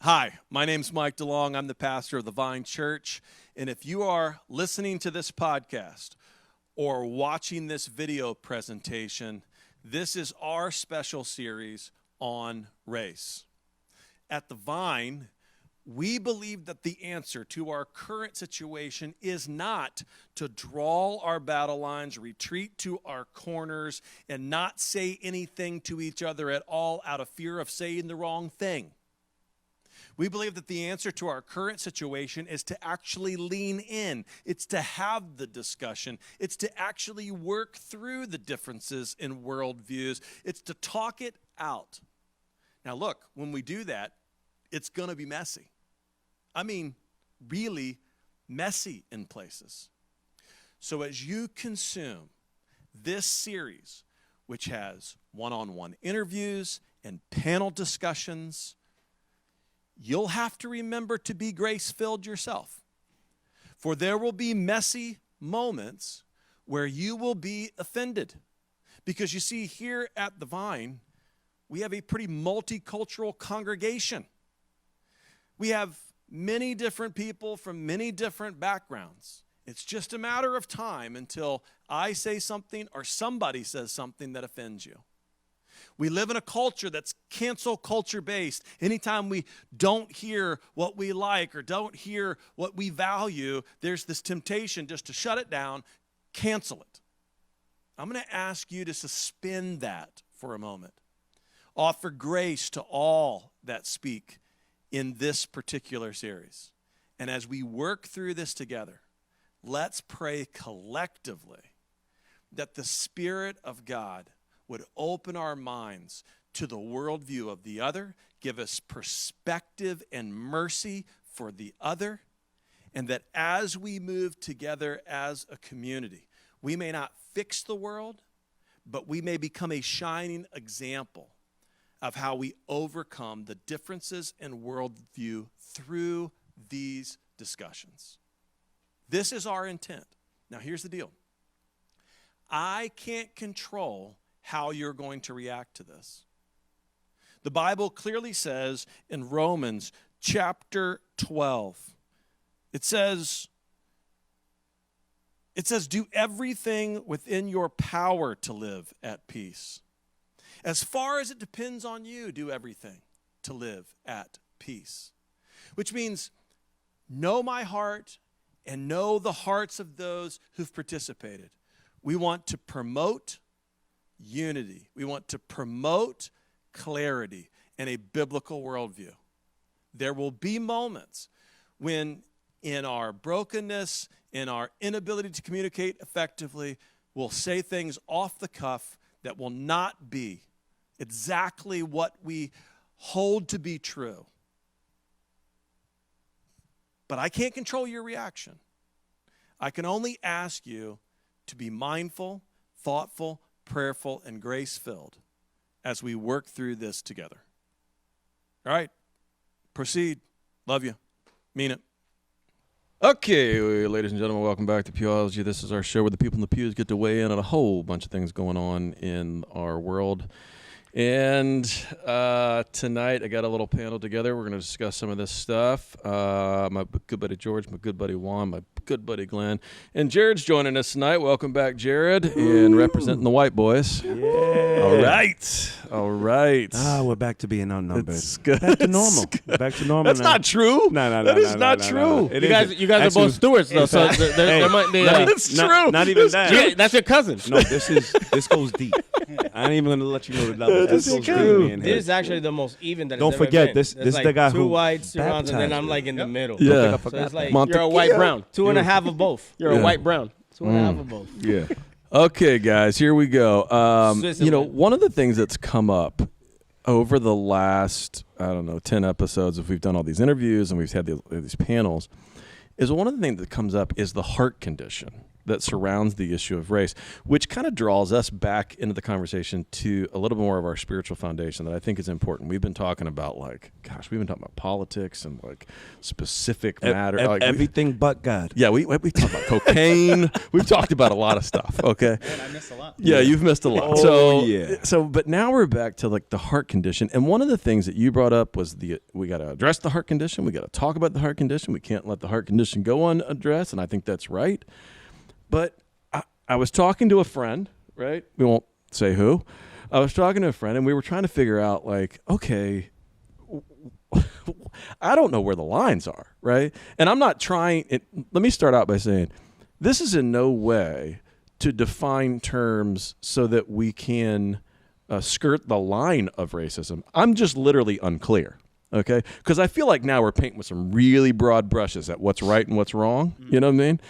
Hi, my name's Mike DeLong. I'm the pastor of the Vine Church. And if you are listening to this podcast or watching this video presentation, this is our special series on race. At the Vine, we believe that the answer to our current situation is not to draw our battle lines, retreat to our corners, and not say anything to each other at all out of fear of saying the wrong thing. We believe that the answer to our current situation is to actually lean in. It's to have the discussion. It's to actually work through the differences in worldviews. It's to talk it out. Now look, when we do that, it's going to be messy. I mean, really messy in places. So as you consume this series, which has one-on-one interviews and panel discussions, you'll have to remember to be grace-filled yourself. For there will be messy moments where you will be offended. Because you see, here at the Vine, we have a pretty multicultural congregation. We have many different people from many different backgrounds. It's just a matter of time until I say something or somebody says something that offends you. We live in a culture that's cancel culture based. Anytime we don't hear what we like or don't hear what we value, there's this temptation just to shut it down, cancel it. I'm going to ask you to suspend that for a moment. Offer grace to all that speak in this particular series. And as we work through this together, let's pray collectively that the Spirit of God would open our minds to the worldview of the other, give us perspective and mercy for the other, and that as we move together as a community, we may not fix the world, but we may become a shining example of how we overcome the differences in worldview through these discussions. This is our intent. Now, here's the deal. I can't control how you're going to react to this. The Bible clearly says in Romans chapter 12, it says, do everything within your power to live at peace. As far as it depends on you, do everything to live at peace. Which means know my heart and know the hearts of those who've participated. We want to promote unity. We want to promote clarity and a biblical worldview. There will be moments when in our brokenness, in our inability to communicate effectively, we'll say things off the cuff that will not be exactly what we hold to be true. But I can't control your reaction. I can only ask you to be mindful, thoughtful, prayerful, and grace-filled as we work through this together. All right, proceed. Love you. Mean it. Okay, ladies and gentlemen, welcome back to Pewology. This is our show where the people in the pews get to weigh in on a whole bunch of things going on in our world. And tonight I got a little panel together. We're going to discuss some of this stuff. My good buddy George, my good buddy Juan, my good buddy Glenn. And Jared's joining us tonight. Welcome back, Jared, and representing the white boys. Yeah. All right. We're back to being outnumbered. It's good. Back to normal. Back to normal. That's now. not true. No. That is not true. You guys are both stewards, though, so there might be. It's true. Not even that. Yeah, that's your cousin. No, this goes deep. I ain't even going to let you know the level. This This is goes true. deep in here. This is actually the most even that Don't it's ever forget, been. this There's is the guy two who whites, two browns, and then baptized I'm like in the middle. Yeah. So it's like Monte- you're a white Yeah. brown, two and a half of both. You're Yeah. a white brown, two and a half of both. Yeah. Okay, guys, here we go. Switzerland. One of the things that's come up over the last, 10 episodes, if we've done all these interviews and we've had these panels, is one of the things that comes up is the heart condition. that surrounds the issue of race, which kind of draws us back into the conversation to a little bit more of our spiritual foundation that I think is important. We've been talking about we've been talking about politics and like specific matter. Everything but God. Yeah, we talked about cocaine. We've talked about a lot of stuff. Okay. Man, I missed a lot. Yeah, you've missed a lot. Oh, But now we're back to like the heart condition. And one of the things that you brought up was we got to address the heart condition. We got to talk about the heart condition. We can't let the heart condition go unaddressed. And I think that's right. But I was talking to a friend, right? We won't say who. I was talking to a friend and we were trying to figure out like, okay, I don't know where the lines are, right? And I'm not trying. Let me start out by saying this is in no way to define terms so that we can skirt the line of racism. I'm just literally unclear, okay? Because I feel like now we're painting with some really broad brushes at what's right and what's wrong, you know what I mean?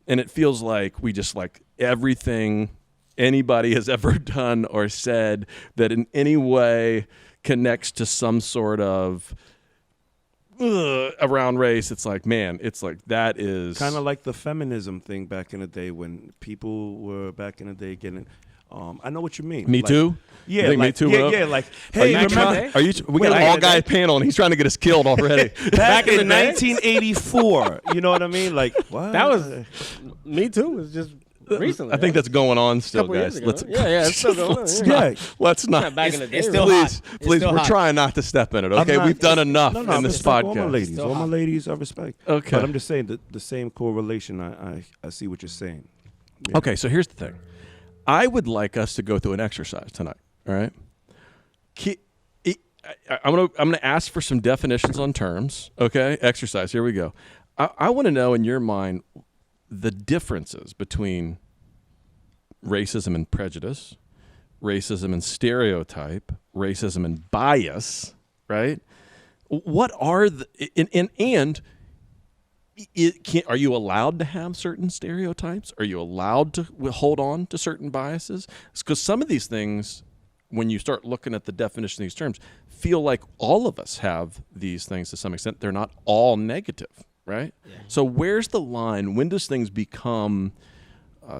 And it feels like we just like everything anybody has ever done or said that in any way connects to some sort of around race, it's like, man, it's like that is kind of like the feminism thing back in the day when people were back in the day getting. I know what you mean. Me like, Too. Yeah, like, like, Me Too. Yeah, like hey, remember? We got an all-guy panel, and he's trying to get us killed already. back in 1984. You know what I mean? Like what? That was Me Too. Was just recently. I think that's going on still, Couple years guys. ago. Let's it's still going on. Yeah. let's not. Not back in the day. It's still Please, hot. please, still we're hot. trying not to step in it. I'm Okay, not- we've done enough No, in this respect podcast. All my ladies, Still all my hot. ladies, I respect. Okay. But I'm just saying that the same correlation. I see what you're saying. Yeah. Okay, so here's the thing. I would like us to go through an exercise tonight. All right. I'm gonna ask for some definitions on terms. Okay, exercise. Here we go. I want to know in your mind the differences between racism and prejudice, racism and stereotype, racism and bias. Right? What are are you allowed to have certain stereotypes? Are you allowed to hold on to certain biases? Because some of these things, when you start looking at the definition of these terms, feel like all of us have these things to some extent. They're not all negative, right? Yeah. So where's the line? When does things become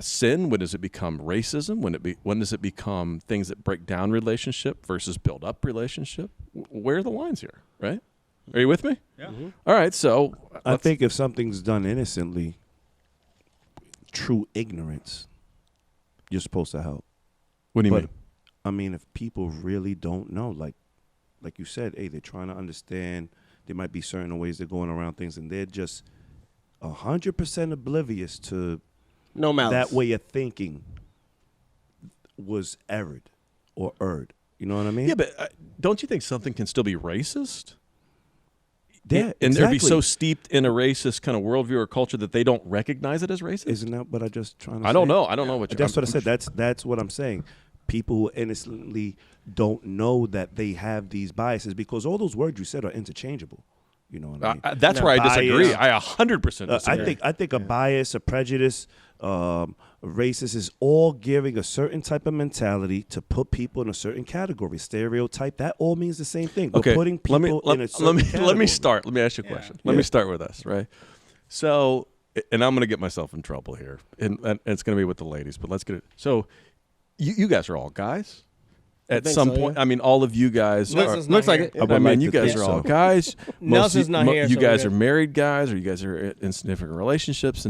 sin? When does it become racism? When does it become things that break down relationship versus build up relationship? Where are the lines here, right? Are you with me? Yeah. Mm-hmm. All right, so I think if something's done innocently, true ignorance, you're supposed to help. What do you But, mean? I mean, if people really don't know, like you said, hey, they're trying to understand. There might be certain ways they're going around things, and they're just 100% oblivious to No malice. that way of thinking was erred or erred. You know what I mean? Yeah, but don't you think something can still be racist? Yeah, and they'd be exactly. so steeped in a racist kind of worldview or culture that they don't recognize it as racist? Isn't that what I just trying to say? I don't know. I don't know what you're That's what I said. That's what I'm saying. People who innocently don't know that they have these biases because all those words you said are interchangeable. You know what I mean? That's where I disagree. Bias. I 100% disagree. I think a bias, a prejudice, a racist is all giving a certain type of mentality to put people in a certain category. Stereotype, that all means the same thing. We're Okay, putting people in a certain let me category. start. Let me ask you a question. Let me start with this, right? So, and I'm going to get myself in trouble here, and it's going to be with the ladies, but let's get it. So, you guys are all guys. At think some so, point, yeah. I mean, all of you guys Nelson's are. not here. I would I mean, like you to guys think are all so. guys. Nelson's not here, You so guys we are married guys, or you guys are in significant relationships,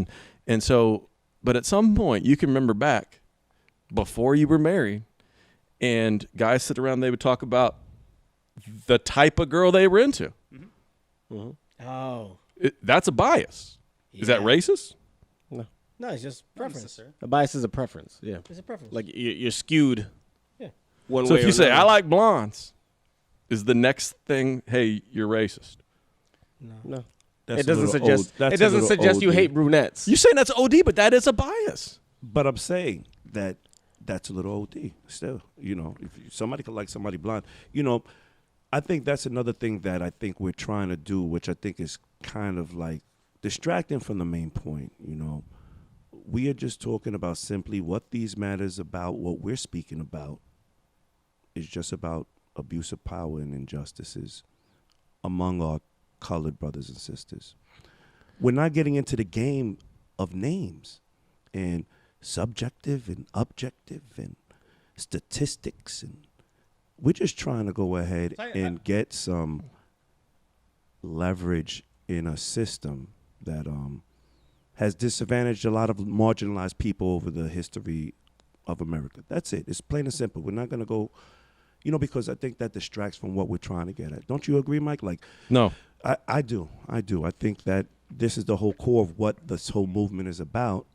and so. But at some point, you can remember back before you were married, and guys sit around. They would talk about the type of girl they were into. Oh. That's a bias. Is that racist? No, it's just preference. necessarily. A bias is a preference. Yeah. It's a preference. Like you're skewed. Yeah. One So way if you or say I another. like blondes, is the next thing, hey, you're racist? No. That's It doesn't a little suggest. old- that's It a doesn't little suggest you OD. hate brunettes. You saying that's OD, but that is a bias. But I'm saying that that's a little OD still. You know, if somebody could like somebody blonde, you know, I think that's another thing that I think we're trying to do, which I think is kind of like distracting from the main point. You know, we are just talking about simply what these matters about. What we're speaking about is just about abuse of power and injustices among our colored brothers and sisters. We're not getting into the game of names and subjective and objective and statistics, and we're just trying to go ahead and get some leverage in a system that has disadvantaged a lot of marginalized people over the history of America. That's it. It's plain and simple. We're not going to go, because I think that distracts from what we're trying to get at. Don't you agree, Mike? Like, No. I do. I think that this is the whole core of what this whole movement is about.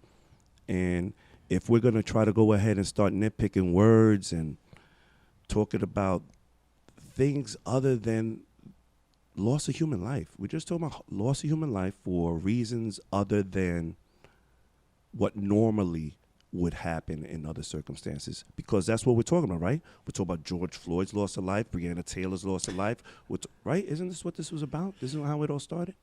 And if we're going to try to go ahead and start nitpicking words and talking about things other than loss of human life, we're just talking about loss of human life for reasons other than what normally would happen in other circumstances, because that's what we're talking about, right? We're talking about George Floyd's loss of life, Breonna Taylor's loss of life, right? Isn't this what this was about? Isn't how it all started?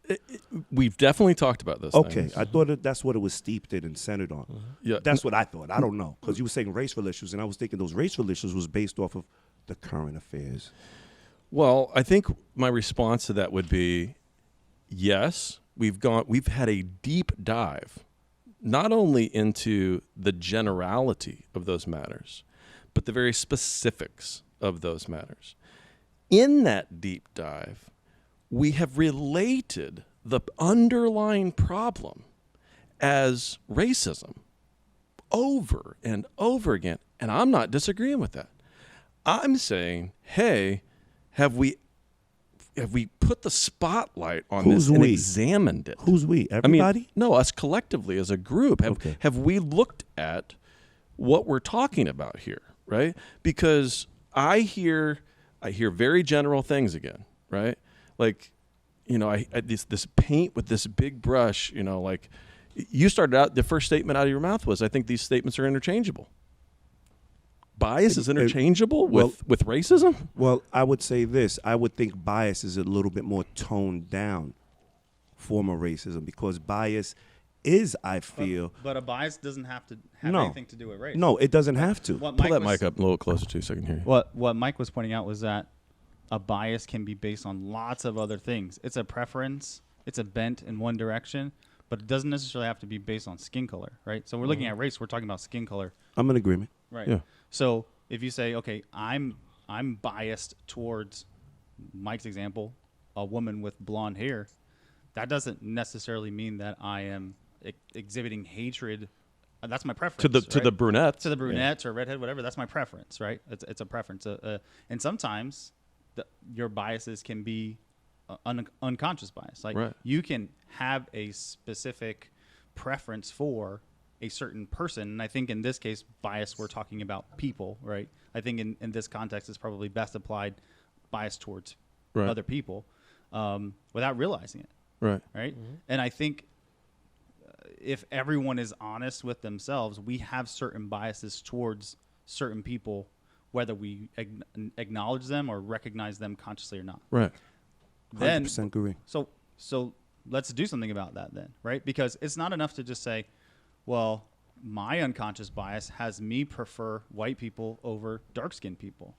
We've definitely talked about this. Okay, things. I thought that's what it was steeped in and centered on. Yeah, That's what I thought. I don't know, because you were saying racial issues, and I was thinking those racial issues was based off of the current affairs. Well, I think my response to that would be, yes, we've had a deep dive, not only into the generality of those matters, but the very specifics of those matters. In that deep dive, we have related the underlying problem as racism over and over again. And I'm not disagreeing with that. I'm saying, hey, have we put the spotlight on Who's this and we? examined it? Who's we? I Everybody? mean, no, us collectively as a group. Have we looked at what we're talking about here, right? Because I hear very general things again, right? Like, I this paint with this big brush, like you started out, the first statement out of your mouth was, I think these statements are interchangeable. Bias is interchangeable with racism? Well, I would say this. I would think bias is a little bit more toned down form of racism, because bias is, I feel... But a bias doesn't have to have No. anything to do with race. No, it doesn't have to. What Pull Mike that was- mic up a little closer to so I can hear you. What Mike was pointing out was that a bias can be based on lots of other things. It's a preference. It's a bent in one direction, but it doesn't necessarily have to be based on skin color, right? So we're looking at race. We're talking about skin color, I'm in agreement. right? Yeah. So if you say, okay, I'm biased towards Mike's example, a woman with blonde hair, that doesn't necessarily mean that I am exhibiting hatred. That's my preference. To the right? brunettes. To the brunettes or redhead, whatever. That's my preference, right? It's a preference. And sometimes your biases can be unconscious bias. Like Right. you can have a specific preference for a certain person. And I think in this case, bias, we're talking about people, right? I think in this context, it's probably best applied bias towards Right. other people without realizing it, Right. right? And I think if everyone is honest with themselves, we have certain biases towards certain people, whether we acknowledge them or recognize them consciously or not. Right. Then 100% agree. so let's do something about that then, right? Because it's not enough to just say, well, my unconscious bias has me prefer white people over dark-skinned people.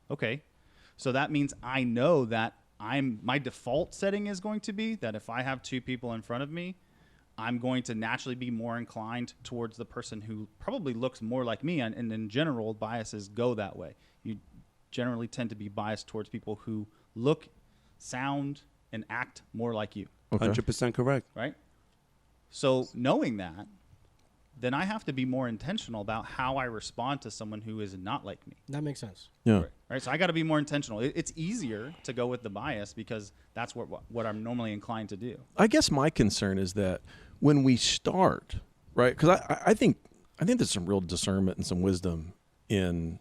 Okay. So that means I know that my default setting is going to be that if I have two people in front of me, I'm going to naturally be more inclined towards the person who probably looks more like me. And in general, biases go that way. You generally tend to be biased towards people who look, sound, and act more like you. Okay. 100% correct. Right? So knowing that, then I have to be more intentional about how I respond to someone who is not like me. That makes sense. Yeah. Right? So I got to be more intentional. It's easier to go with the bias because that's what I'm normally inclined to do. I guess my concern is that when we start, right? Because I think there's some real discernment and some wisdom in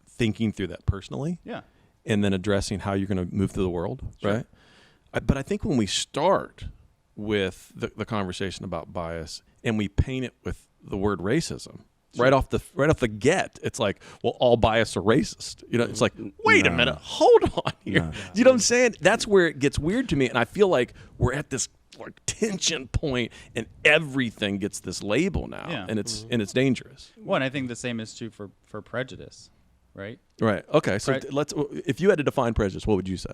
thinking through that personally, Yeah. and then addressing how you're going to move through the world, Sure. right? But I think when we start with the conversation about bias and we paint it with the word racism, right off the get, it's like, well, all bias are racist. It's like, wait a Nah. minute, hold on here. Nah. You know what I'm saying? That's where it gets weird to me, and I feel like we're at this like tension point, and everything gets this label now, Yeah. and it's dangerous. Well, and I think the same is true for prejudice, right? Right. Okay. So Right. let's. If you had to define prejudice, what would you say?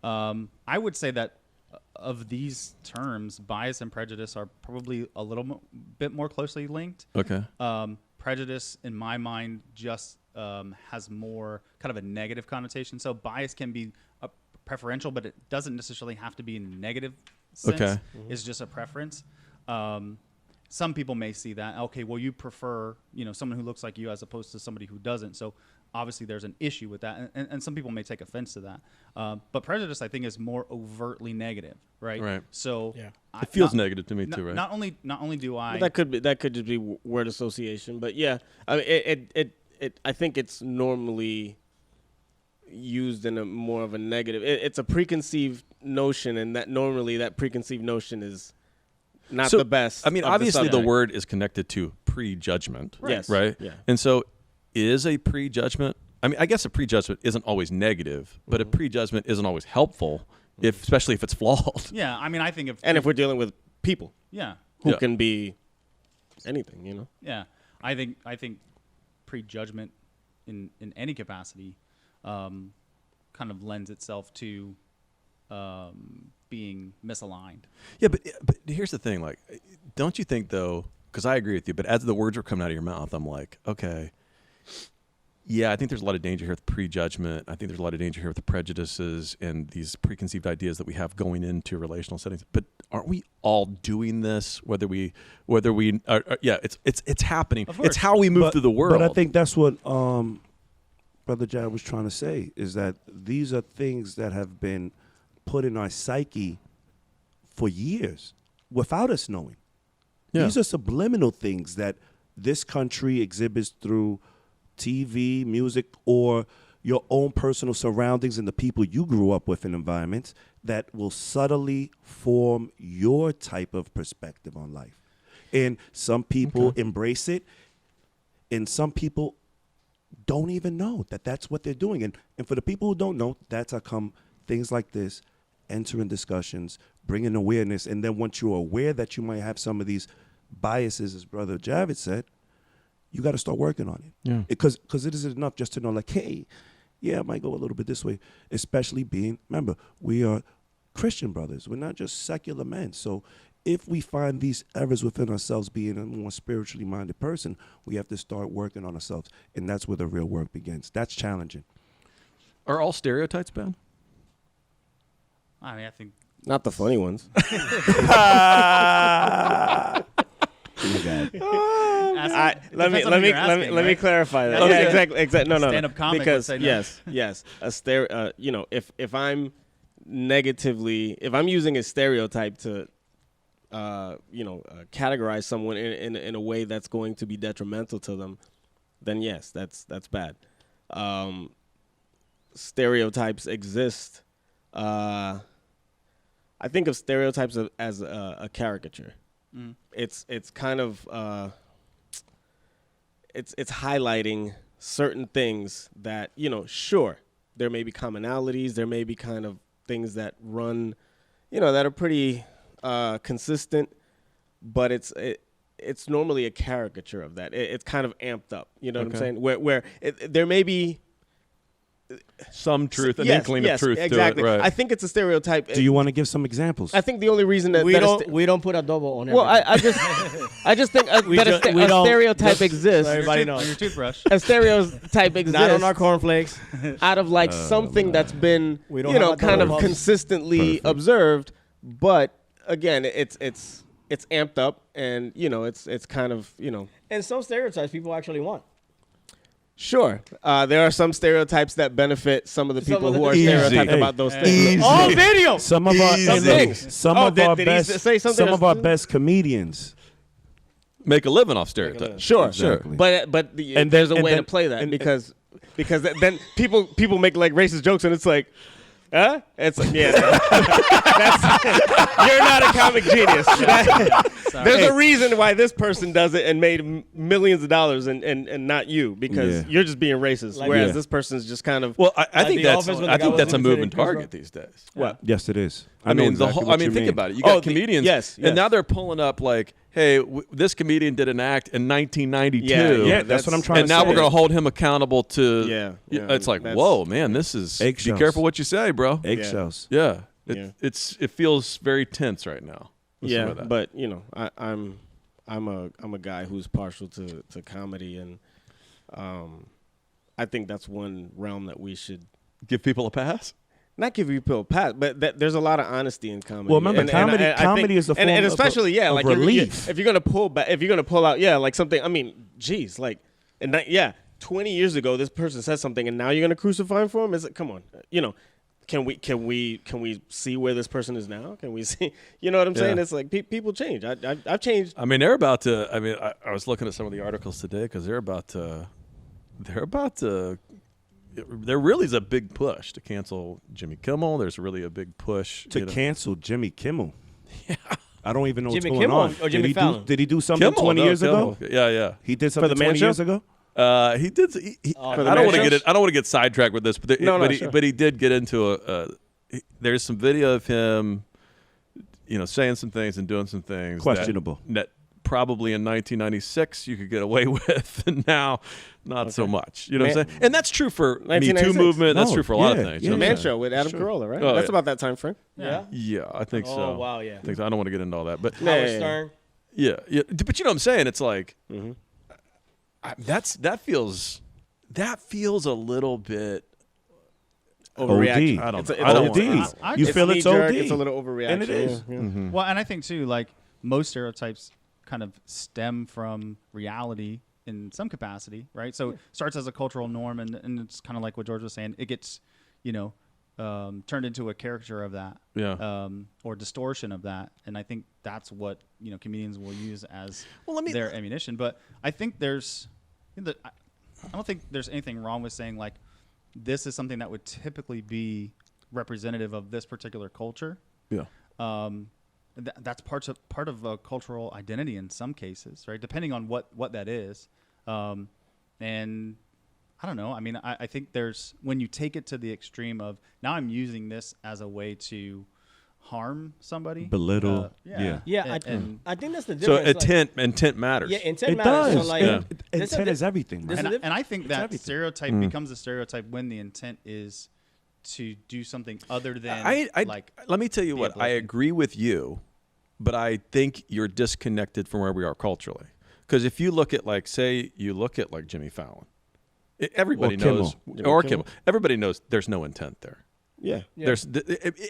I would say that of these terms, bias and prejudice are probably a little bit more closely linked. Okay. Prejudice, in my mind, just has more kind of a negative connotation. So bias can be preferential, but it doesn't necessarily have to be in a negative sense. Okay. It's just a preference. Some people may see that, okay, well, you prefer, someone who looks like you as opposed to somebody who doesn't. So obviously there's an issue with that, and some people may take offense to that. But prejudice, I think, is more overtly negative, right? Right. So Yeah. It feels negative to me too, right? Not only do I, But that could just be word association. But yeah, I mean, I think it's normally used in a more of a negative. It's a preconceived notion, and that normally that preconceived notion is not So, the best. I mean, of obviously the subject. word is connected to prejudgment. Yes. Right? Yeah. And so is a prejudgment, I mean, I guess a prejudgment isn't always negative, but a prejudgment isn't always helpful, especially if it's flawed. yeah, I mean, I think And if we're dealing with people yeah, who Yeah. can be anything, yeah, I think prejudgment in any capacity kind of lends itself to being misaligned. Yeah, but here's the thing. Like, don't you think, though, because I agree with you, but as the words were coming out of your mouth, I'm like, okay, yeah, I think there's a lot of danger here with prejudgment. I think there's a lot of danger here with the prejudices and these preconceived ideas that we have going into relational settings. But aren't we all doing this? Whether we yeah, it's happening. Of course. It's how we move through the world. But I think that's what Brother Jared was trying to say, is that these are things that have been put in our psyche for years without us knowing. Yeah. These are subliminal things that this country exhibits through TV, music, or your own personal surroundings and the people you grew up with in environments that will subtly form your type of perspective on life. And some people embrace it, and some people don't even know that that's what they're doing. And for the people who don't know, that's how come things like this, entering discussions, bringing awareness, and then once you're aware that you might have some of these biases, as Brother Javid said, you got to start working on it. Yeah. Because it isn't enough just to know, like, hey, yeah, I might go a little bit this way, especially being, remember, we are Christian brothers. We're not just secular men. So if we find these errors within ourselves, being a more spiritually minded person, we have to start working on ourselves. And that's where the real work begins. That's challenging. Are all stereotypes bad? I mean, I think not the funny ones. Let me clarify that. Okay. Yeah, exactly. No. Stand-up comic would Because say no. yes, if I'm if I'm using a stereotype to, categorize someone in a way that's going to be detrimental to them, then yes, that's bad. Stereotypes exist. I think of stereotypes as a caricature. It's kind of it's highlighting certain things that, sure, there may be commonalities, there may be kind of things that run, that are pretty consistent, but it's normally a caricature of that. It's kind of amped up. You know what I'm saying? Where there may be Some truth, an yes, inkling yes, of truth exactly. to it, right? I think it's a stereotype. Do you want to give some examples? I think the only reason that We that don't we don't put adobo on well, everything. I just think that We a don't- stereotype just exists. so everybody on knows. your toothbrush. A stereotype exists Not on our cornflakes. out of like something that's been We don't have kind of adobo. consistently Perfect. observed, but again, it's amped up, and it's kind of And some stereotypes people actually want. sure. There are some stereotypes that benefit some of the Some people of the who are Easy. stereotyped Hey. about those things. Easy. On video. Some of our Some hey, things. some Oh, of our did he best say something some of our that's- best comedians. Make a living off stereotypes. Sure, Exactly. but And there's then- a and way then- to play that and- because then people make like racist jokes, and it's like, huh? It's like, yeah, you're not a comic genius. There's a reason why this person does it and made millions of dollars and not you, because Yeah. you're just being racist, Like- whereas Yeah. this person's just kind of Well, I think The that's Office when the I guy think was that's a imitating moving Chris target Rock. these days. what? Yes, it is. I know mean, exactly I what mean, you think mean. about it. You Oh, got comedians, yes. and now they're pulling up like, "Hey, this comedian did an act in 1992." Yeah, That's what I'm trying and to now say. we're going to hold him accountable to. Yeah, It's like, that's- whoa, man, this is. Be Eggshells. careful what you say, bro. Eggshells. Yeah, It feels very tense right now. with some Yeah, of that. but you know, I'm a guy who's partial to comedy, and I think that's one realm that we should give people a pass. not give people a pass, but there's a lot of honesty in comedy. Well, remember, comedy- I comedy think- is a form and of- especially of like relief. if you're gonna pull back, if you're gonna pull out, like something. I mean, geez, like, 20 years ago, this person said something, and now you're gonna crucify him for him? Is it? Come on, you know. Can we see where this person is now? Can we see? You know what I'm saying? Yeah. It's like people change. I've changed. I mean, they're about to. I mean, I was looking at some of the articles today because they're about to. There really is a big push to cancel Jimmy Kimmel. There's really a big push To you know. cancel Jimmy Kimmel. Yeah. I don't even know what's Jimmy going Kimmel on. or Jimmy Fallon? Did he do something Kimmel, 20 no, years Kimmel. ago? Yeah. He did something the Man 20 Show? years ago? He did. Oh, I the don't Man want to Show? get it. I don't want to get sidetracked with this, but No, sure. but he did get into there's some video of him, saying some things and doing some things Questionable. that probably in 1996 you could get away with, and now not so much. You know what I'm saying? And that's true for Me Too 1996. movement. That's No, true for a lot of yeah, things. yeah. You know The what I'm Man saying? Show with Adam Carolla, right? Oh, That's yeah. about that time frame. Yeah. Yeah, I think Oh, so. wow, yeah. I think so. I don't want to get into all that, but Howard Stern. yeah. But you know what I'm saying? It's like that feels a little bit. Overreaction. I don't It's know. a- I don't it's a- want- it's- I You just- feel it's knee-jerk, OD. It's a little overreaction. And it is. Yeah. Well, and I think too, like most stereotypes kind of stem from reality in some capacity, right? So it starts as a cultural norm, and it's kind of like what George was saying. It gets, turned into a caricature of that, Yeah. or distortion of that, and I think that's what comedians will use as Well, their ammunition. But I think I don't think there's anything wrong with saying like this is something that would typically be representative of this particular culture. Yeah. That's part of a cultural identity in some cases, right? Depending on what that is. And I don't know. I mean, I think there's when you take it to the extreme of now I'm using this as a way to harm somebody, Belittle. Yeah. Yeah, and I think that's the So difference. intent matters. Yeah, intent It matters. does. So like, Yeah. there's a Intent di- is everything, man. there's a and I think that everything. stereotype becomes a stereotype when the intent is to do something other than like. Let me tell you the what, I uplifting. agree with you, but I think you're disconnected from where we are culturally. Because if you look at say you look at Jimmy Fallon, everybody Or knows, Kimmel. or Kimmel, everybody knows there's no intent there. Yeah. Yeah.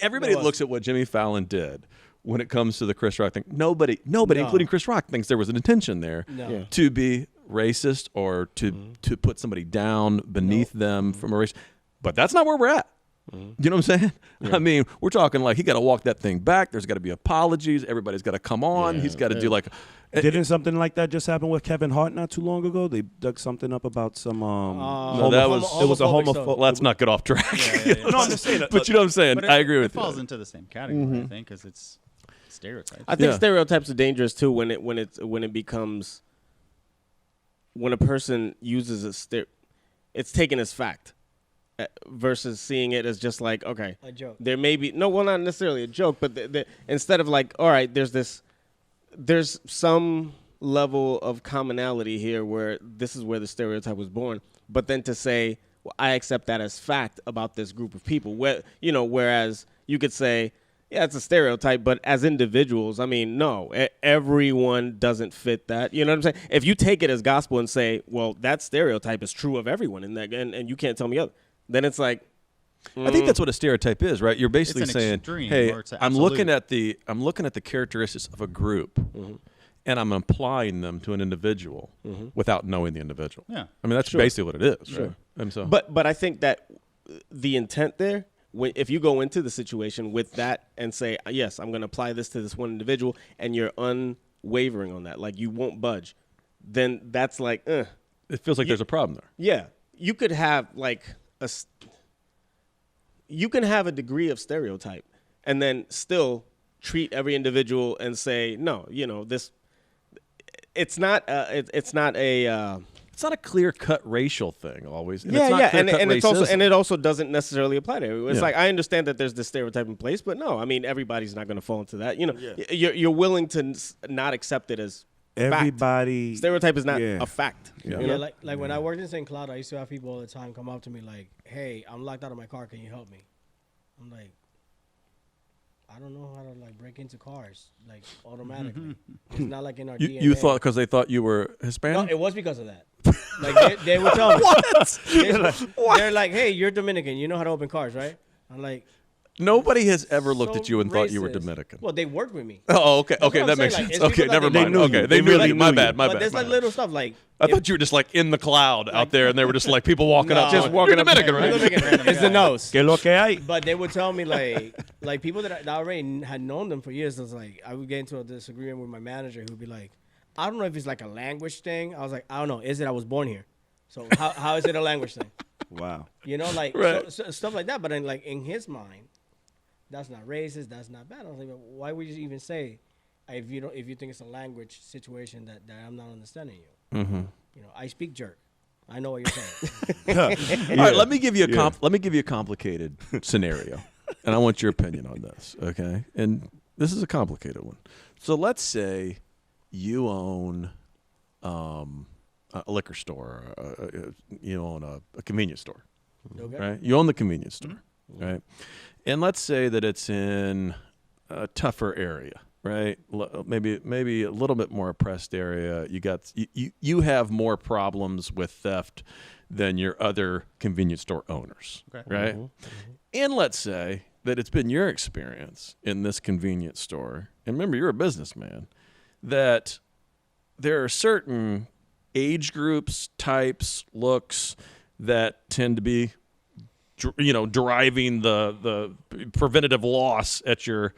Everybody No, looks at what Jimmy Fallon did when it comes to the Chris Rock thing. Nobody, including Chris Rock, thinks there was an intention there No. Yeah. to be racist or to put somebody down beneath them from a race. But that's not where we're at. You know what I'm saying? I mean, we're talking he got to walk that thing back. There's got to be apologies. Everybody's got to come on. He's got to do Didn't something like that just happen with Kevin Hart not too long ago? They dug something up about some. No, that was- it was a homophobic homophobic. stuff. let's not get off track. No, I'm just saying. But you know what I'm saying? But I agree with it you. falls into the same category, I think, because it's stereotypes. I think Yeah. stereotypes are dangerous too when it becomes when a person uses it's taken as fact versus seeing it as just like okay, A joke. there may be not necessarily a joke, but instead of all right, there's some level of commonality here where this is where the stereotype was born, but then to say well, I accept that as fact about this group of people, whereas you could say yeah, it's a stereotype, but as individuals, I mean, no, everyone doesn't fit that. You know what I'm saying? If you take it as gospel and say, well, that stereotype is true of everyone in that, and you can't tell me other, then it's like, I think that's what a stereotype is, right? You're basically an saying, extreme "Hey, or it's an I'm looking absolute." at the characteristics of a group, and I'm applying them to an individual without knowing the individual." Yeah. I mean that's basically what it is. Sure. And so, But I think that the intent there, if you go into the situation with that and say, yes, I'm going to apply this to this one individual, and you're unwavering on that, like you won't budge, then that's like, it feels like there's a problem there. yeah, you could have you can have a degree of stereotype and then still treat every individual and say, no, this, it's not a, It's not a clear-cut racial thing always. And it's yeah, not yeah, clear-cut and it's also racism. and it also doesn't necessarily apply to everyone. It's Yeah. like I understand that there's this stereotype in place, but no, I mean everybody's not going to fall into that. You're willing to not accept it as fact. Everybody. Stereotype is not Yeah. a fact. Yeah. you Yeah, know? like when I worked in St. Cloud, I used to have people all the time come up to me like, "Hey, I'm locked out of my car. Can you help me?" I'm like, I don't know how to like break into cars like automatically. It's not like in our DNA. You thought because they thought you were No, Hispanic? it was because of that. Like they would tell me. What? They're like, hey, you're Dominican. You know how to open cars, right? I'm like, Nobody has ever looked so at you and thought you were racist. Dominican. Well, they work with me. Oh, okay. That's Okay, what that I'm makes saying, like, sense. it's Okay, people never that they mind. knew Okay, you. they They really, knew my you. bad, my But bad. there's my like bad. little stuff like. I thought you were just like in the cloud out there, and they were just like people walking up, No. just walking Walking up. up Dominican, to- right? Dominican, it's the nose. Que lo que hay? But they would tell me like people that I already had known them for years. It was like I would get into a disagreement with my manager who would be like, I don't know if it's like a language thing. I was like, I don't know. Is it I was born here? So how is it a language thing? Wow. You know, like Right. so stuff like that. But then like in his mind, that's not racist. That's not bad. I was like, well, why would you even say if you think it's a language situation that I'm not understanding you? Mm-hmm. You know, I speak jerk. I know what you're saying. All right, let me give you a let me give you a complicated scenario, and I want your opinion on this. Okay, and this is a complicated one. So let's say you own a liquor store, you own a convenience store, Okay. right? You own the convenience store, right? And let's say that it's in a tougher area, right? Maybe a little bit more oppressed area. You have more problems with theft than your other convenience store owners, Okay. right? And let's say that it's been your experience in this convenience store, and remember, you're a businessman, that there are certain age groups, types, looks that tend to be, driving the preventative loss at your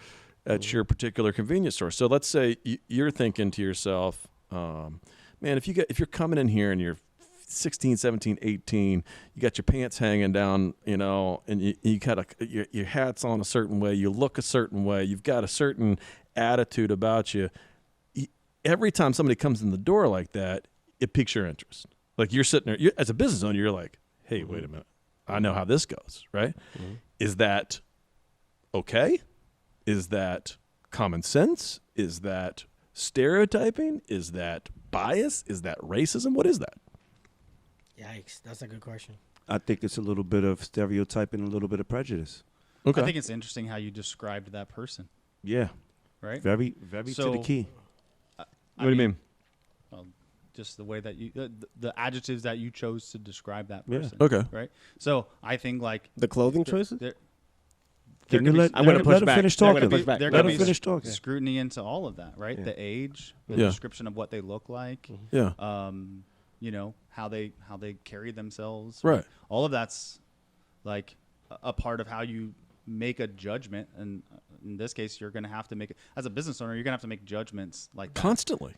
particular convenience store. So let's say you're thinking to yourself, man, if you're coming in here and you're 16, 17, 18, you got your pants hanging down, and you got your hat's on a certain way, you look a certain way, you've got a certain attitude about you. Every time somebody comes in the door like that, it piques your interest. Like you're sitting there, as a business owner, you're like, hey, wait a minute. I know how this goes, right? Mm-hmm. Is that okay? Is that common sense? Is that stereotyping? Is that bias? Is that racism? What is that? Yikes, that's a good question. I think it's a little bit of stereotyping, a little bit of prejudice. Okay. I think it's interesting how you described that person, Yeah. right? Very, very to So- the key. What do you mean? Just the way that you, the adjectives that you chose to describe that Yeah. person. Okay. Right. So I think like The clothing choices? there Can could you be- let, I'm gonna let, push let him back. finish I'm gonna talking? push back. there Let could him be finish talking. scrutiny into all of that, right? The age, the Yeah. description of what they look like, Yeah. how they carry themselves. Right. All of that's like a part of how you make a judgment, and in this case, you're going to have to make it as a business owner. You're going to have to make judgments like that. Constantly.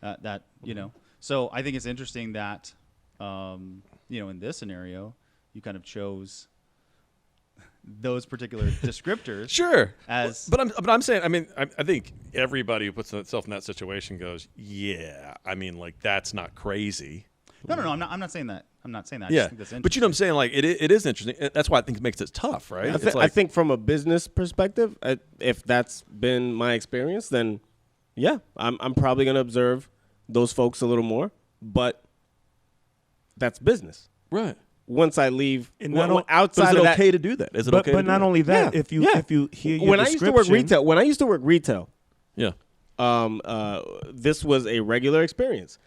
So I think it's interesting that in this scenario, you kind of chose those particular descriptors. Sure. As But I'm saying, I think everybody who puts themselves in that situation goes, yeah, like that's not crazy. no, I'm not saying that. I'm not saying that. I Yeah. just think that's But you know what I'm saying? Like it is interesting. That's why I think it makes it tough, right? I, It's I like, think from a business perspective, if that's been my experience, then yeah, I'm probably going to observe those folks a little more. But that's business. right. Once I leave, And not when- o- But outside is it of that, okay to do that? Is it But, okay? to but do not that? only that, Yeah, if you hear your when I used to work description- retail, Yeah. this was a regular experience.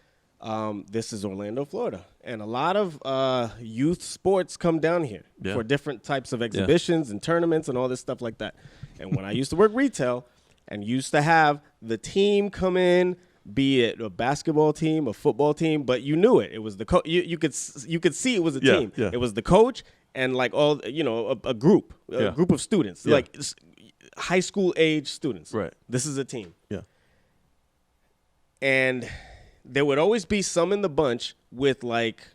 This is Orlando, Florida, and a lot of youth sports come down here Yeah. for different types of exhibitions and tournaments and all this stuff like that. And when I used to work retail and used to have the team come in, be it a basketball team, a football team, but you knew it. It was the coach. You could see it was a Yeah, team. yeah. It was the coach and like all a group, Yeah. group of students, Yeah. like high school age students. Right. This is a team. Yeah. And there would always be some in the bunch with like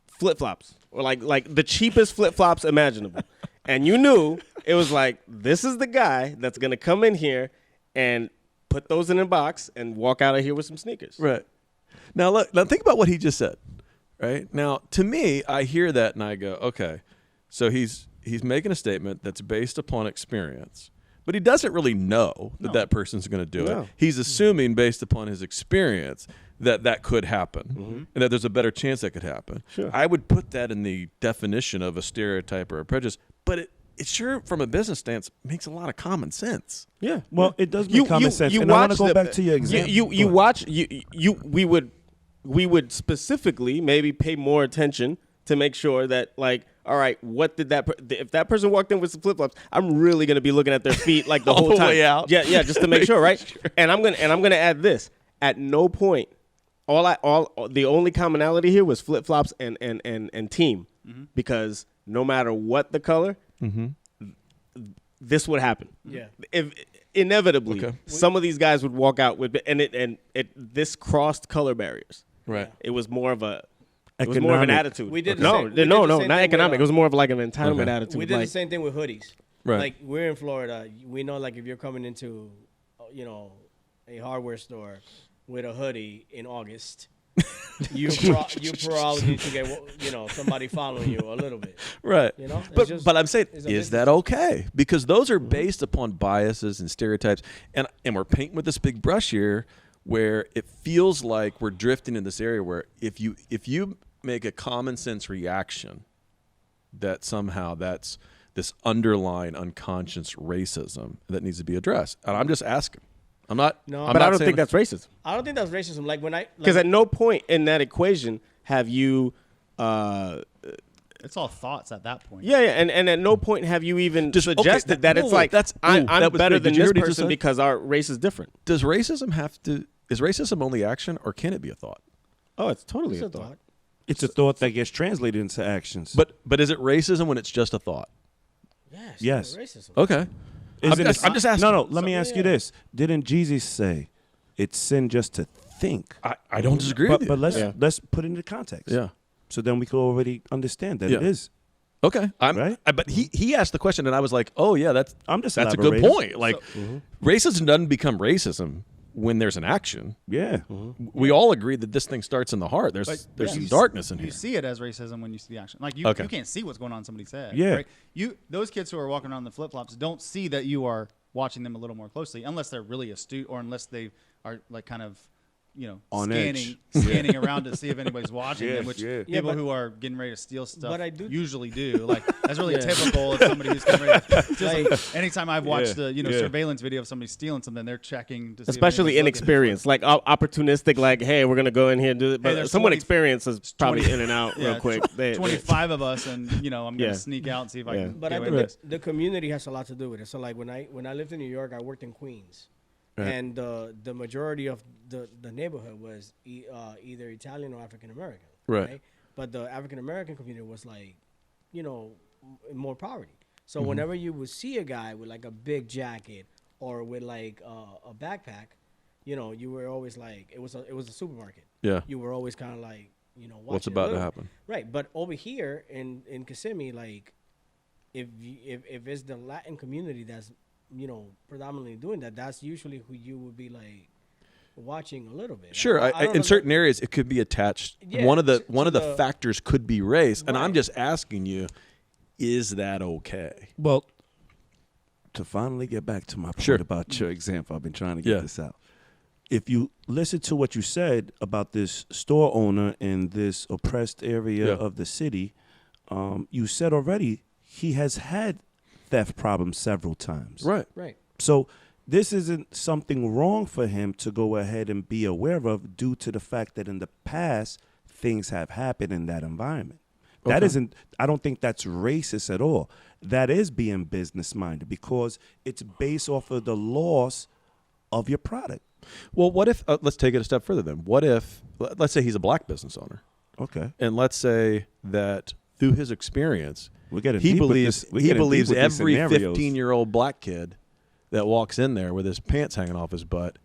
flip-flops or like the cheapest flip-flops imaginable. And you knew it was like, this is the guy that's going to come in here and put those in a box and walk out of here with some sneakers. Right. Now, look, think about what he just said. Right. Now, to me, I hear that and I go, okay, so he's making a statement that's based upon experience, but he doesn't really know that that person's going to do it. No. He's assuming based upon his experience that could happen and that there's a better chance that could happen. Sure. I would put that in the definition of a stereotype or a prejudice, but it sure, from a business stance, makes a lot of common sense. Yeah. Well, it does make common sense. And I want to go back to your example. We would specifically maybe pay more attention to make sure that, like, all right, what did if that person walked in with some flip flops, I'm really gonna be looking at their feet like the All whole the time. way out. Yeah, just to make sure, right? And I'm gonna add this. At no point, the only commonality here was flip flops and team, because no matter what the color, this would happen. Yeah. If inevitably, Okay. some of these guys would walk out with, this crossed color barriers. Right. It was more of an attitude. We did the no, same- we did no, the no, same not thing with, economic. It was more of like an entitlement Okay. attitude. We did like, the same thing with hoodies. Right. Like we're in Florida, we know like if you're coming into, a hardware store with a hoodie in August, you probably need to get somebody following you a little bit. Right. It's just- But I'm saying, it's a is business. that okay? Because those are based upon biases and stereotypes, and we're painting with this big brush here, where it feels like we're drifting in this area where if you make a common sense reaction, that somehow that's this underlying unconscious racism that needs to be addressed. And I'm just asking. I'm not. No. I'm but not I don't saying think that's racism. I don't think that's racism. Like when I Because at no point in that equation have you, It's all thoughts at that point. and at no point have you even Just- okay, suggested that whoa, it's whoa, like that's- I'm that was better big. than Did you this hear what he just person said? because our race is different. Does racism is racism only action, or can it be a thought? Oh, it's totally It's a a thought. thought. It's a thought that gets translated into actions. But is it racism when it's just a thought? Yeah, it's Yes. not racism. Okay. Isn't I'm just asking. No, let me ask you this. Didn't Jesus say it's sin just to think? I don't disagree But, with you. but let's Yeah. let's put it into context. Yeah. So then we can already understand that it Yeah. is. Okay. Right? But he asked the question, and I was like, oh yeah, that's I'm just a good elaborating. point. Like, racism doesn't become racism when there's an action. Yeah. We all agree that this thing starts in the heart. There's some darkness in You here. see it as racism when you see the action. Like you Okay. can't see what's going on in somebody's head. Yeah. Right? Those kids who are walking around in the flip flops don't see that you are watching them a little more closely, unless they're really astute or unless they are like kind of On scanning around to see if anybody's watching Yeah, them, which yeah. people Yeah, but- who are getting ready to steal stuff but I do- usually do. Like that's really Yeah. typical of somebody who's getting ready to steal Like- something. Anytime I've watched Yeah, a yeah. surveillance video of somebody stealing something, they're checking to see if Especially anybody's looking. inexperienced, like opportunistic, like, hey, we're gonna go in here and do it. But there's someone 20 experienced is probably 20 in and out Yeah, real quick. They- 25 of us, and I'm Yeah. gonna sneak out and see if I Yeah. can. But get I away think with this. the community has a lot to do with it. So like when I lived in New York, I worked in Queens, and the majority of the neighborhood was either Italian or African American. Right. But the African American community was like, more poverty. So whenever you would see a guy with like a big jacket or with like a backpack, you were always like, it was a supermarket. Yeah. You were always kind of like, watching What's a about to little- happen? Right, but over here in Kissimmee, like, if it's the Latin community that's predominantly doing that, that's usually who you would be like watching a little bit. Sure, I don't in know certain areas it could be attached. Yeah, one of the to the- factors could be race, and I'm Right. just asking you, is that okay? Well, to finally get back to my point Sure. about your example, I've been trying to get Yeah. this out. If you listen to what you said about this store owner in this oppressed area Yeah. of the city, you said already he has had theft problems several times. Right. Right. So this isn't something wrong for him to go ahead and be aware of due to the fact that in the past things have happened in that environment. That Okay. isn't, I don't think that's racist at all. That is being business minded because it's based off of the loss of your product. Well, what if let's take it a step further then. What if let's say he's a black business owner, Okay. and let's say that through his experience, We're getting he deep with believes this- we're he getting deep believes with these every scenarios. 15-year-old black kid that walks in there with his pants hanging off his butt,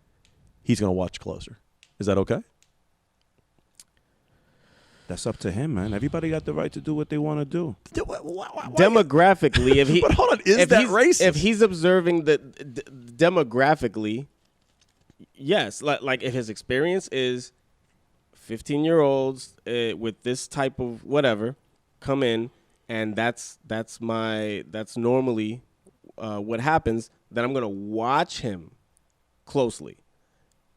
he's going to watch closer. Is that okay? That's up to him, man. Everybody got the right to do what they want to do. Demographically, if he But hold on, is if that he's- racist? If he's observing the demographically, yes. Like if his experience is 15-year-olds with this type of whatever come in, and that's normally what happens, then I'm gonna watch him closely.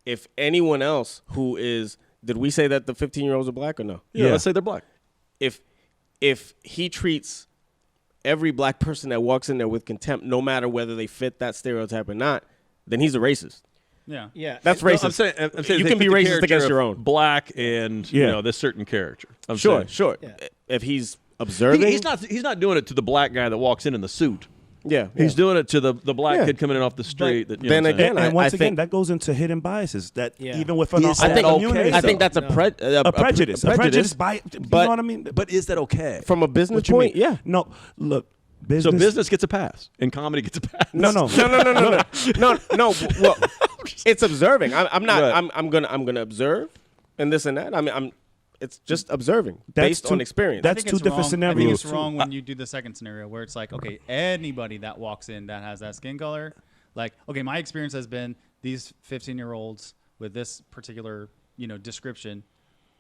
If anyone else who is, did we say that the 15-year-olds are black or no? Yeah, Yeah. let's say they're black. If he treats every black person that walks in there with contempt, no matter whether they fit that stereotype or not, then he's a racist. Yeah. Yeah. That's No, racist. I'm saying You they can be fit the racist character against of your own. black and you Yeah. know this certain character. I'm Sure, saying. sure. Yeah. If he's observing, He's not doing it to the black guy that walks in the suit. yeah, He's doing it to the black Yeah. kid coming in off the street. That, you then know what I'm saying? again, And I once again, think- that goes into hidden biases. That Yeah. even within Is our that own okay? communities, I think though. that's No. a prejudice. A prejudice by you but- know what I mean. but is that okay? from a business What you point, mean? yeah. No, look, So business. business gets a pass, and comedy gets a pass. No. No. Well, it's observing. I'm not. Right. I'm gonna observe, and this and that. I'm. It's just observing That's based too- on experience. that's I think two it's different wrong. I think scenarios, it's too. wrong when you do the second scenario where it's like, okay, anybody that walks in that has that skin color, like, okay, my experience has been these 15-year-olds with this particular, description.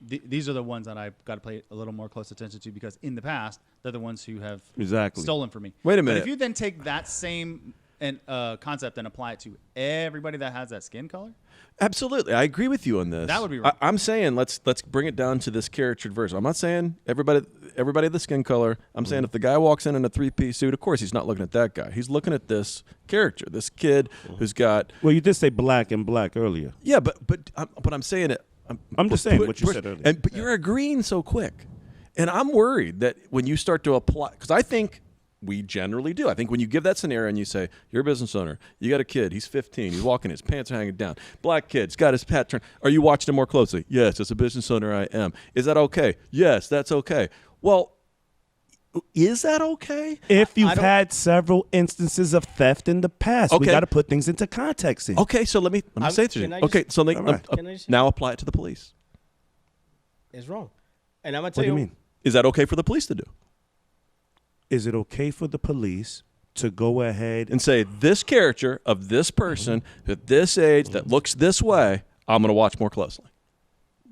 These are the ones that I've got to pay a little more close attention to because in the past they're the ones who have Exactly. stolen from me. Wait a But minute. if you then take that same concept and apply it to everybody that has that skin color, Absolutely, I agree with you on this. That would be wrong. I'm saying let's bring it down to this caricatured version. I'm not saying everybody the skin color. I'm saying if the guy walks in a 3-piece suit, of course he's not looking at that guy. He's looking at this character, this kid who's got. Well, you did say black and black earlier. Yeah, but I'm saying it. I'm just saying what you said earlier. But you're agreeing so quick, and I'm worried that when you start to apply, because I think we generally do. I think when you give that scenario and you say you're a business owner, you got a kid, he's 15, he's walking, his pants are hanging down, black kid's got his hat turned. Are you watching him more closely? Yes, as a business owner, I am. Is that okay? Yes, that's okay. Well, is that okay? If you've I don't- had several instances of theft in the past, we Okay. got to put things into context. In. Okay, so let me say it to you. can I just- Okay, so All right. Can I just- now apply it to the police. It's wrong. And I'm gonna What tell do you mean? Is that okay for the police to do? Is it okay for the police to go ahead And say this character of this person at this age that looks this way, I'm going to watch more closely.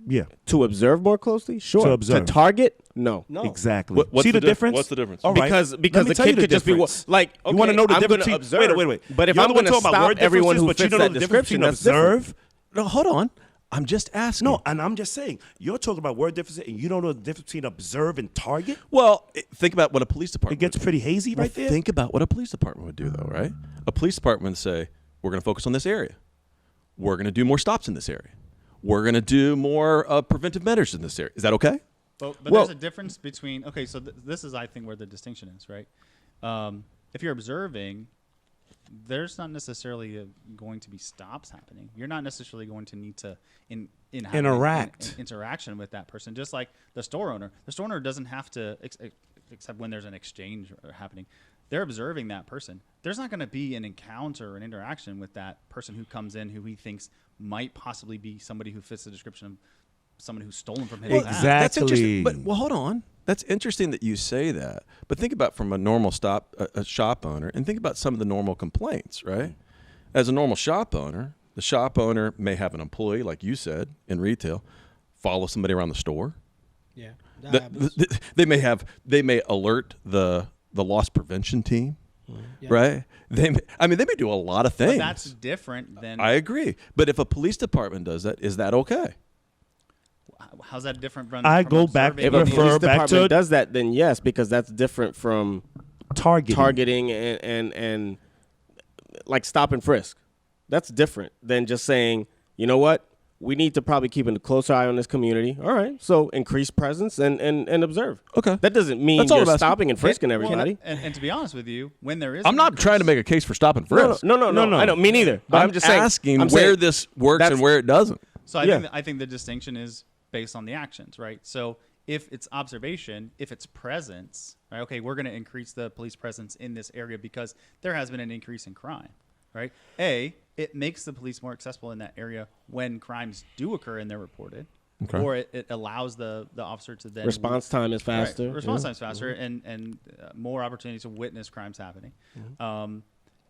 yeah, to observe more closely, sure. To observe. To target, no. No. exactly. What's See the the dif- difference? what's the difference? All right. Because Let the me tell kid you could just be difference. like, okay, you want to know the I'm difference? gonna between- observe. Wait. But if You're I'm the one going to talking about stop word everyone who differences, but you fits don't know that the difference description, between that's different. observe. No, hold on. I'm just asking. No, and I'm just saying you're talking about word differences, and you don't know the difference between observe and target. Well, think about what a police It department gets would do. pretty hazy right there. Think about what a police department would do, though, right? A police department would say, we're going to focus on this area. We're going to do more stops in this area. We're going to do more preventive measures in this area. Is that okay? But Well- there's a difference between so this is I think where the distinction is, right? If you're observing, there's not necessarily going to be stops happening. You're not necessarily going to need to have Interact. interaction with that person. Just like the store owner doesn't have to except when there's an exchange happening. They're observing that person. There's not going to be an encounter or an interaction with that person who comes in who he thinks might possibly be somebody who fits the description of someone who's stolen from him. in the past. That's interesting. Exactly. But hold on. That's interesting that you say that. But think about from a normal a shop owner, and think about some of the normal complaints, right? As a normal shop owner, the shop owner may have an employee, like you said, in retail, follow somebody around the store. Yeah. That happens. They may alert the loss prevention team, Yeah. right? They may do a lot of things. But that's different than I agree. But if a police department does that, is that okay? how's that different from? I from go back observing If a Refer police back department to- does that, then yes, because that's different from Targeting. targeting and like stop and frisk. That's different than just saying, you know what, we need to probably keep a closer eye on this community. All right, so increase presence and observe. Okay. That doesn't mean That's all you're I'm asking. stopping and frisking Well, everybody. and to be honest with you, when there is, I'm not trying to make a case for stop and frisk. No, I don't. Me neither. But I'm, just saying. asking I'm where saying this works that's- and where it doesn't. So Yeah. I think the distinction is based on the actions, right? So if it's observation, if it's presence, right? Okay, we're going to increase the police presence in this area because there has been an increase in crime, right? It makes the police more accessible in that area when crimes do occur and they're reported, Okay. or it allows the officer to then response time is faster. Right. Response Yeah. time's faster and more opportunities to witness crimes happening. Mm-hmm.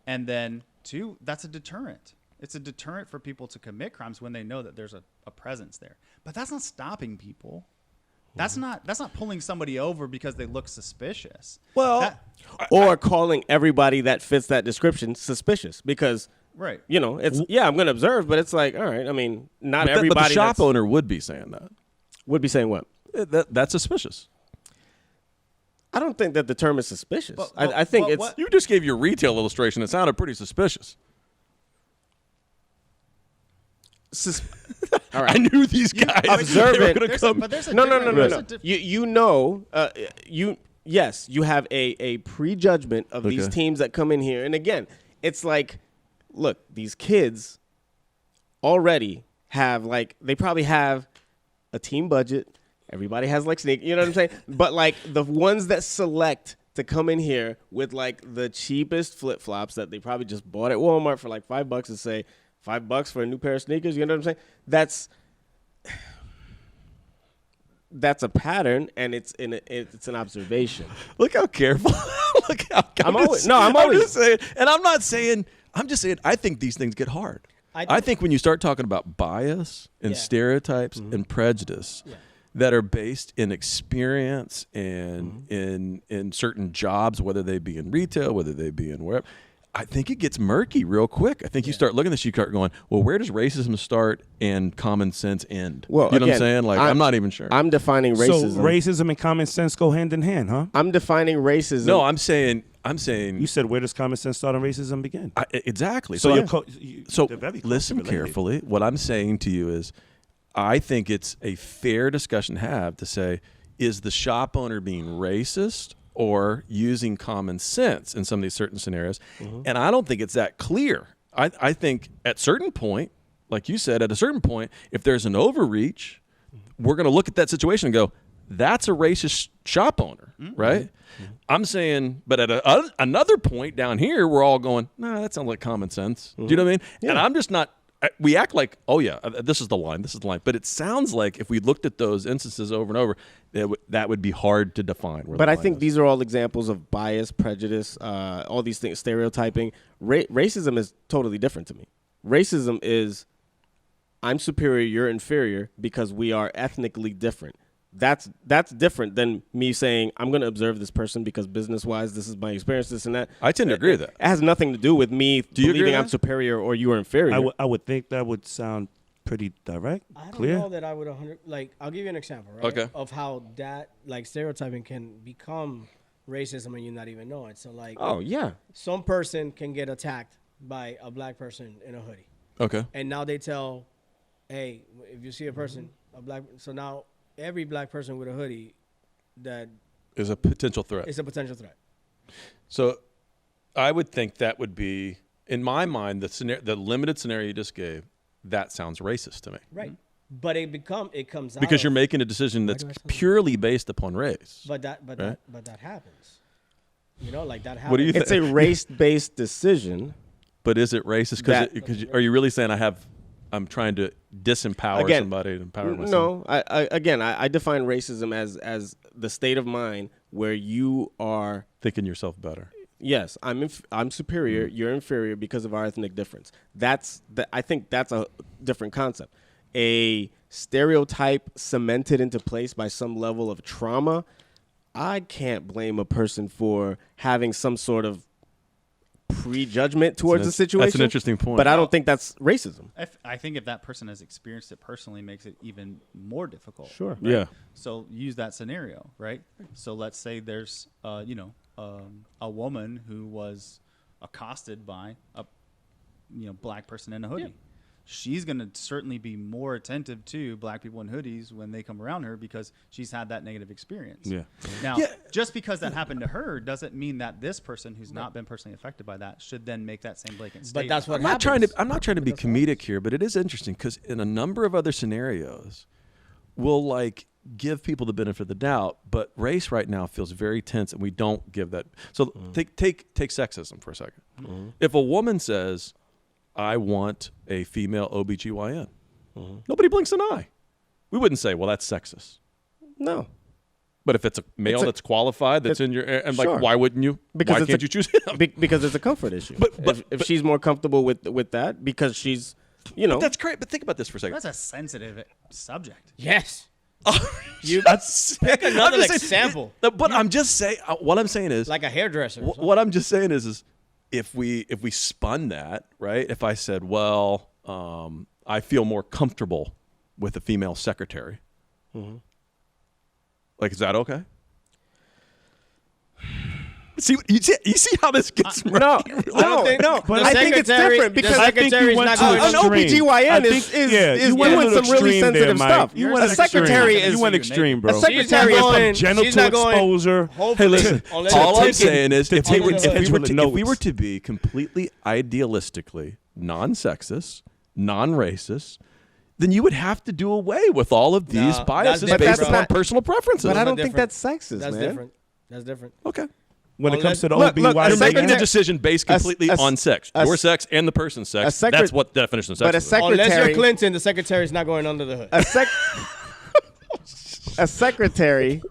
And then, two, that's a deterrent. It's a deterrent for people to commit crimes when they know that there's a presence there. But that's not stopping people. That's not pulling somebody over because they look suspicious. Well, That- Or calling everybody that fits that description suspicious because right. it's I'm going to observe, but it's like, all right. I mean, not but the everybody shop that's- owner would be saying that. would be saying what? That's suspicious. I don't think that the term is suspicious. But- I think but it's what- You just gave your retail illustration. It sounded pretty suspicious. all right. I knew these guys. observe they were it. gonna There's a- come. but there's a No. different- there's a diff- You know, yes, you have a prejudgment of these Okay. teams that come in here, and again, it's like, look, these kids already have like they probably have a team budget. Everybody has like sneak, you know what I'm saying? But like the ones that select to come in here with like the cheapest flip flops that they probably just bought at Walmart for like $5 and say $5 for a new pair of sneakers. You know what I'm saying? That's a pattern, and it's an observation. Look how careful. Look how I'm just- always- no, I'm always- just saying, and I'm not saying. I'm just saying. I think these things get hard. I think when you start talking about bias and Yeah. stereotypes Mm-hmm. and prejudice that are based in experience and Mm-hmm. in certain jobs, whether they be in retail, whether they be in wherever, I think it gets murky real quick. I think you start looking at this, you start going, well, where does racism start and common sense end? Well, you know what I'm again, saying? Like, I'm not even sure. I'm defining So racism. racism and common sense go hand in hand, huh? I'm defining racism. no, I'm saying. You said where does common sense start and racism begin? Exactly. So I- you're So they're very closely listen related. carefully. What I'm saying to you is, I think it's a fair discussion to have to say, is the shop owner being racist or using common sense in some of these certain scenarios? And I don't think it's that clear. I think at certain point, like you said, at a certain point, if there's an overreach, we're going to look at that situation and go, that's a racist shop owner, right? I'm saying, but at another point down here, we're all going, nah, that sounds like common sense. Do you know what I mean? And I'm just not, we act like, oh yeah, this is the line, this is the line. But it sounds like if we looked at those instances over and over, that would be hard to define. where But the I line think is. these are all examples of bias, prejudice, all these things, stereotyping. Racism is totally different to me. Racism is, I'm superior, you're inferior because we are ethnically different. That's different than me saying I'm going to observe this person because business-wise, this is my experience, this and that. I tend to agree with that. It has nothing to do with me you agree believing with I'm that? superior or you are inferior. I would think that would sound pretty direct, I don't clear. know that I would 100 like. I'll give you an example, right? Okay. Of how that like stereotyping can become racism and you not even know it. So like, Oh, yeah. some person can get attacked by a black person in a hoodie, Okay. and now they tell, hey, if you see a person, a black, so now every black person with a hoodie that Is a potential threat. is a potential threat. So I would think that would be, in my mind, the limited scenario you just gave, that sounds racist to me. Right. But it comes out Because you're of- making a decision that's do I sound- purely based upon race. but that right? that happens. You know, like that happens. What do you think? It's a race-based decision. But is it racist? Because are you really saying I'm trying to disempower Again, somebody and empower myself? No, I define racism as the state of mind where you are. Thinking yourself better. Yes, I'm superior. You're inferior because of our ethnic difference. I think that's a different concept. A stereotype cemented into place by some level of trauma. I can't blame a person for having some sort of prejudgment towards the situation. That's an interesting point. But I don't think that's racism. I think if that person has experienced it personally, makes it even more difficult. Sure. right? Yeah. So use that scenario, right? So let's say there's, a woman who was accosted by a, black person in a hoodie. Yeah. She's going to certainly be more attentive to black people in hoodies when they come around her because she's had that negative experience. Yeah. Now, Yeah. just because that happened to her doesn't mean that this person who's not been personally affected by that should then make that same blatant But statement. that's what I'm not happens. trying to be comedic here, but it is interesting because in a number of other scenarios, we'll like give people the benefit of the doubt, but race right now feels very tense, and we don't give that. So take sexism for a second. If a woman says, "I want a female OBGYN," nobody blinks an eye. We wouldn't say, "Well, that's sexist." No. But if it's a male that's qualified, that's in your, and like, Sure. why wouldn't you? Because why it's can't you choose him? Because it's a comfort issue. But- if she's more comfortable with that, because she's, That's great. But think about this for a second. That's a sensitive subject. Yes. You Pick another example. But I'm just saying. What I'm saying is, Like a hairdresser. or what I'm just saying is if we spun that, right? If I said, well, I feel more comfortable with a female secretary. Like, is that okay? See, you see how this gets No, murky? no. The I think it's secretary- different the because I think you secretary's went not to going an extreme. OBGYN I is think- yeah, is you went a doing little some really extreme there, sensitive Mike. stuff. You A went extreme. secretary is You went extreme, bro. a secretary She's not is going- Genital she's not going- exposure. Hopefully, Listen, unless All you're I'm taking- saying is, if we, taking were, the if, we notes. were the to, if we notes. were to be completely idealistically non-sexist, non-racist, then you would have to do away with all of these No, that's biases different, based bro. upon personal preferences. But I Those are don't think different. that's sexist, That's man. different. That's different. Okay. When it comes to the Look, OBGYN, look, a You're making the secretary- decision based completely a- on sex. a- Your sex and the person's sex. secret- That's what the definition of sex but a is. secretary- Unless you're Clinton, the secretary's not going under the hood. A secretary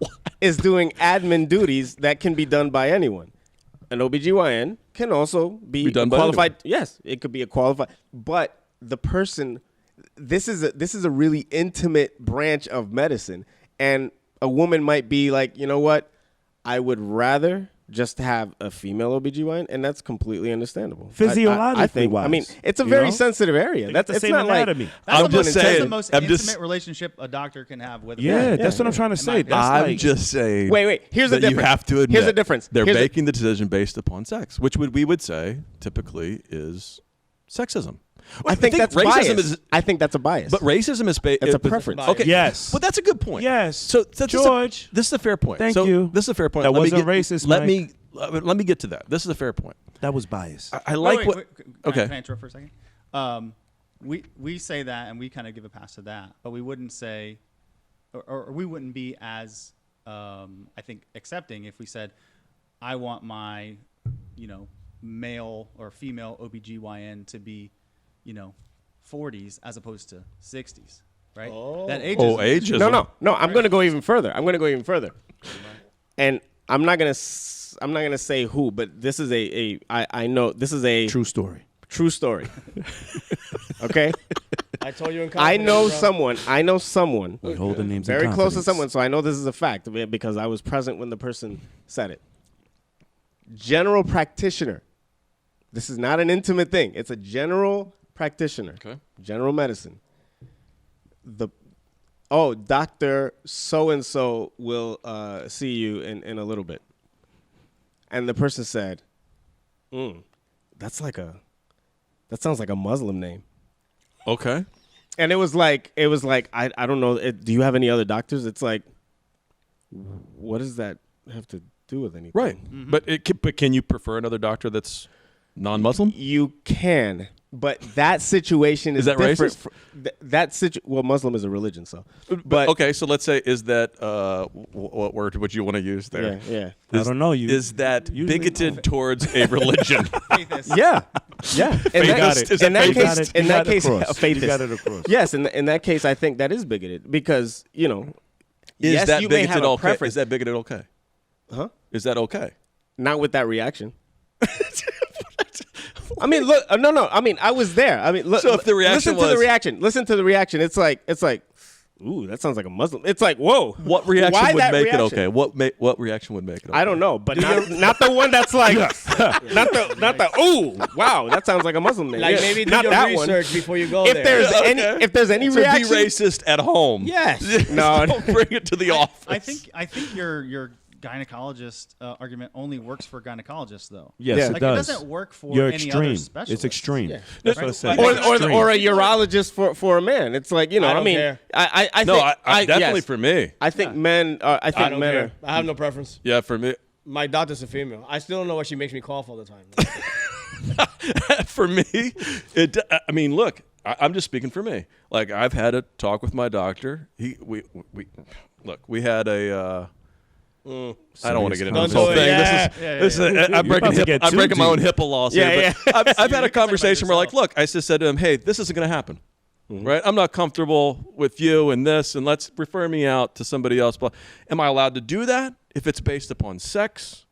is doing admin duties that can be done by anyone. An OBGYN can also be Be done by qualified. Yes, it could be a qualified, but the person, this is a really intimate branch of medicine, and a woman might be like, you know what, I would rather just have a female OBGYN, and that's completely understandable. I think. I mean, Physiologically it's a wise, very you know? sensitive area. They got the It's same not anatomy. like That's I'm the just most, that's saying, the most I'm intimate just- relationship a doctor can have with a Yeah, patient. that's what I'm trying to say. In my That's I'm like, just saying. Wait. Here's the that you difference. have to admit. Here's the difference. They're Here's the- making the decision based upon sex, which we would say typically is sexism. I think that's racism bias. is. I think that's a bias. But racism is That's a preference. Okay. Yes. Well, that's a good point. Yes. So this George. this is a fair point. Thank So you. This is a fair point. That Let me wasn't get- racist, Let Mike. me get to that. This is a fair point. that was bias. I like Wait, what. wait, can okay. Can I interrupt for a second? We say that, and we kind of give a pass to that, but we wouldn't say, or we wouldn't be as, I think, accepting if we said, I want my, male or female OBGYN to be, 40s as opposed to 60s, right? That ageism. ageism. No. I'm going to go even further. And I'm not going to say who, but this is I know this is a True story. true story. Okay? I told you in I confidence, know bro. someone We hold the names in very close to confidence. someone, so I know this is a fact because I was present when the person said it. General practitioner. This is not an intimate thing. It's a general practitioner. Okay. General medicine. Dr. So-and-so will see you in a little bit. And the person said, that sounds like a Muslim name. Okay. And it was like I don't know. Do you have any other doctors? It's like, what does that have to do with anything? Right. But can you prefer another doctor that's non-Muslim? You can, but that situation is that different. racist? Well, Muslim is a religion, so. But Okay, so let's say is that what word would you want to use there? yeah, I don't know. Is that usually- bigoted towards a religion? yeah. In got that, it. in that You got case, it. in You that got it case, across. a faithist. You got it across. Yes, in that case, I think that is bigoted because Is yes, that you may bigoted have a okay? preference. Is that bigoted okay? Huh? Is that okay? Not with that reaction. I mean, look, no. I mean, I was there. I mean, look. So if the reaction listen to the was- reaction. Listen to the reaction. It's like, ooh, that sounds like a Muslim. It's like, whoa. What reaction Why would that make it reaction? okay? What reaction would make it okay? I don't know, but not the one that's like, not the. Ooh, wow, that sounds like a Muslim name. Like Yeah, maybe do not your that research one. before you go If there. there's any So reaction, be racist at home. Yes. No. Don't bring it to the office. I think your gynecologist argument only works for gynecologists, though. Yes, Yeah. it Like does. it doesn't work for You're any extreme. other It's specialist. extreme. Yeah. That's Right. what I said. Or- It's extreme. or a urologist for a man. It's like I don't mean, care. I No, think I definitely yes. for me. I think men. I think I don't men care. are. I have no preference. Yeah, for me. My doctor's a female. I still don't know why she makes me cough all the time. For me, I mean, look, I'm just speaking for me. Like I've had a talk with my doctor. We had a. I don't want to get into Don't this whole do thing. it. Yeah. This is I'm breaking about to get I'm too breaking my own deep. HIPAA laws Yeah, here. But I've had a can talk about conversation where, like, yourself. look, I just said to him, hey, this isn't going to happen. Right? I'm not comfortable with you and this, and let's refer me out to somebody else. But am I allowed to do that if it's based upon sex,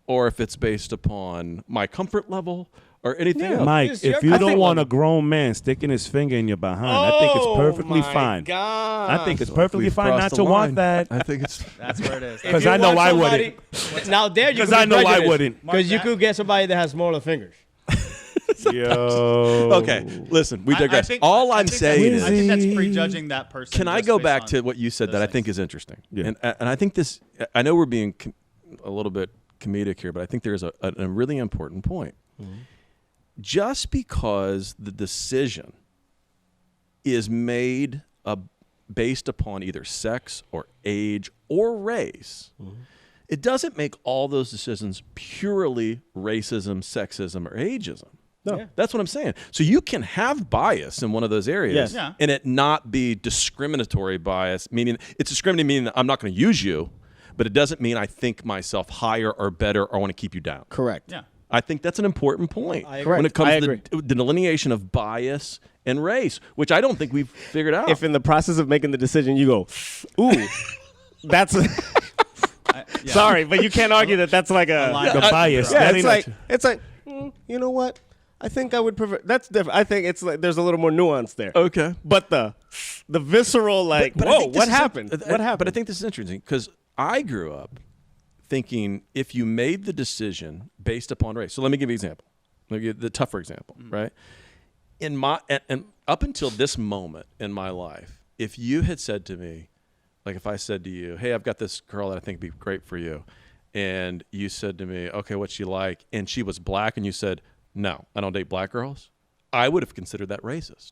or if it's based upon my comfort level, or anything else? Mike, It's if your you don't comfort want a level. grown man sticking his finger in your behind, I think it's perfectly Oh my fine. God. I think it's perfectly We've fine not crossed to the want line. that. I think it's. That's where it is. If 'Cause you I know want I somebody- Now there you 'Cause could be I know I prejudiced, wouldn't. Because you Mark could get somebody that has smaller fingers. Yo. Okay, listen, we I digress. think- All I I'm think saying that's- I is, think that's prejudging that person. can I just go based back on to what you said those that I things. think is interesting? Yeah. And I think this, I know we're being a little bit comedic here, but I think there's a really important point. Just because the decision is made based upon either sex or age or race, it doesn't make all those decisions purely racism, sexism, or ageism. No, Yeah. that's what I'm saying. So you can have bias in one of those areas Yes. Yeah. and it not be discriminatory bias, meaning it's discriminating, meaning that I'm not going to use you, but it doesn't mean I think myself higher or better or want to keep you down. Correct. Yeah. I think that's an important point I agree. when it comes I to agree. the delineation of bias and race, which I don't think we've figured out. If in the process of making the decision you go, ooh, that's Yeah. sorry, but you can't argue that that's like a line The of- bias. yeah. that It's ain't like you know what? I think I would prefer. That's different. I think it's like there's a little more nuance there. okay. But the visceral like, But I whoa, think this what is happened? What happened? But I think this is interesting because I grew up thinking if you made the decision based upon race. So let me give you an example. Let me give you the tougher example, right? In my and up until this moment in my life, if you had said to me, like if I said to you, "Hey, I've got this girl that I think would be great for you," and you said to me, "Okay, what's she like?" and she was black, and you said, "No, I don't date black girls," I would have considered that racist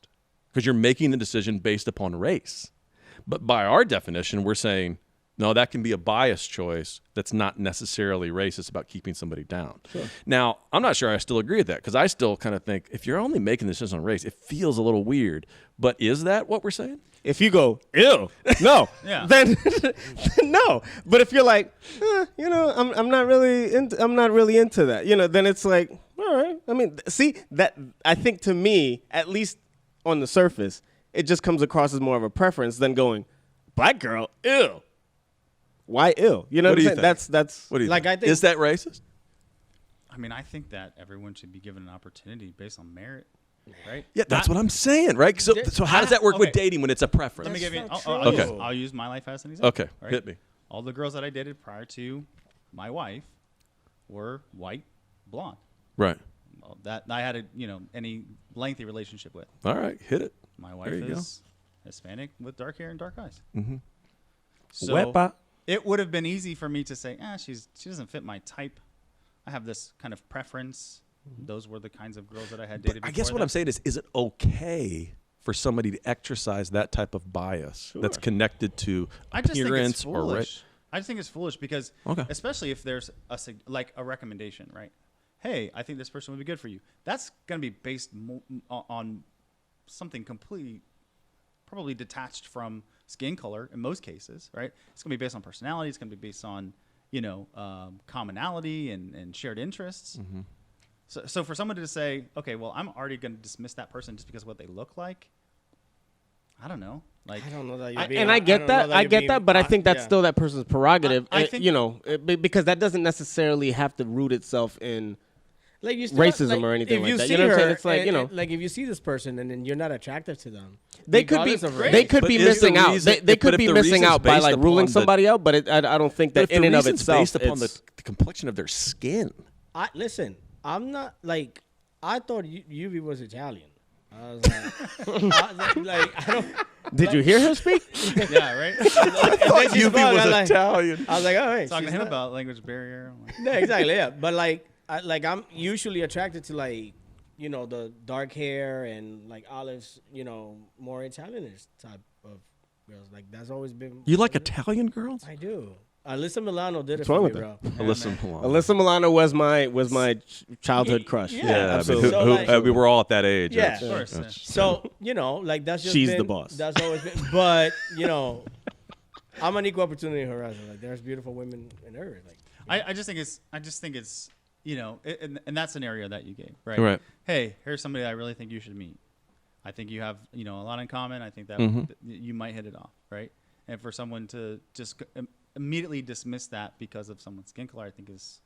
because you're making the decision based upon race. But by our definition, we're saying, no, that can be a biased choice that's not necessarily racist about keeping somebody down. Now, I'm not sure I still agree with that because I still kind of think if you're only making the decision on race, it feels a little weird. But is that what we're saying? If you go, ew, no, Yeah. then no. But if you're like, I'm not really into that, then it's like, all right. I mean, see that I think to me, at least on the surface, it just comes across as more of a preference than going, black girl, ew. Why ew? You know What what, do you I'm saying? think? That's What do you Like, think? I think- Is that racist? I mean, I think that everyone should be given an opportunity based on merit, right? Yeah, that's what I'm saying, right? So how does that work with okay. dating when it's a preference? Let me give you. That's I'll, not I'll true. use, Okay. I'll use my life as an example. Okay, right? hit me. All the girls that I dated prior to my wife were white, blonde. Right. Well, that I had any lengthy relationship with. All right, hit it. My wife you go. is Hispanic with dark hair and dark eyes. Mm-hmm. So Wepa. it would have been easy for me to say, she doesn't fit my type. I have this kind of preference. Those were the kinds of girls that I had But dated. I guess before what that. I'm saying is it okay for somebody to exercise that type of bias that's connected to I just think it's appearance or foolish. race? I just think it's foolish because, Okay. especially if there's a recommendation, right? Hey, I think this person would be good for you. That's going to be based on something completely, probably detached from skin color in most cases, right? It's going to be based on personality. It's going to be based on, commonality and shared interests. Mm-hmm. So for someone to say, okay, well, I'm already going to dismiss that person just because of what they look like. I don't know. Like, I don't know that I, you're being. and I get don't know that. I you're get being- that, but I think that's yeah. still that person's prerogative. I think- because that doesn't necessarily have to root itself in. like you still, racism like, or anything if like you that. See You know what I'm saying? her It's like, and- like if you see this person and then you're not attractive to them, They could be. regardless of race. They could But be is the missing out. reason- They but could if be the missing reason's out by based like ruling upon the- somebody out. But I don't think But that if the in and of reason's itself, based upon the it's- complexion of their skin. Listen, I'm not like I thought Yubi was Italian. I was like, I don't. Did you hear her speak? yeah, right? Yubi was Italian. I was like, all right. Talking to she's him not- about language barrier. I'm like, No, exactly, yeah. But I'm usually attracted to the dark hair and like olives, more Italianish type of girls. Like that's always been. You like Italian girls? I do. Alyssa Milano did it What's for wrong me, with bro. Alyssa Milano. Alyssa Milano was my childhood crush. Yeah, Yeah, I mean, absolutely. So, like- we were all at that age. Yeah. of course. yeah. So like that's just She's been- the boss. That's always been. But I'm an equal opportunity harasser. Like there's beautiful women in everywhere. Like I just think it's in that scenario that you gave, right? Right. Hey, here's somebody I really think you should meet. I think you have a lot in common. I think that you might hit it off, right? And for someone to just immediately dismiss that because of someone's skin color, I think is,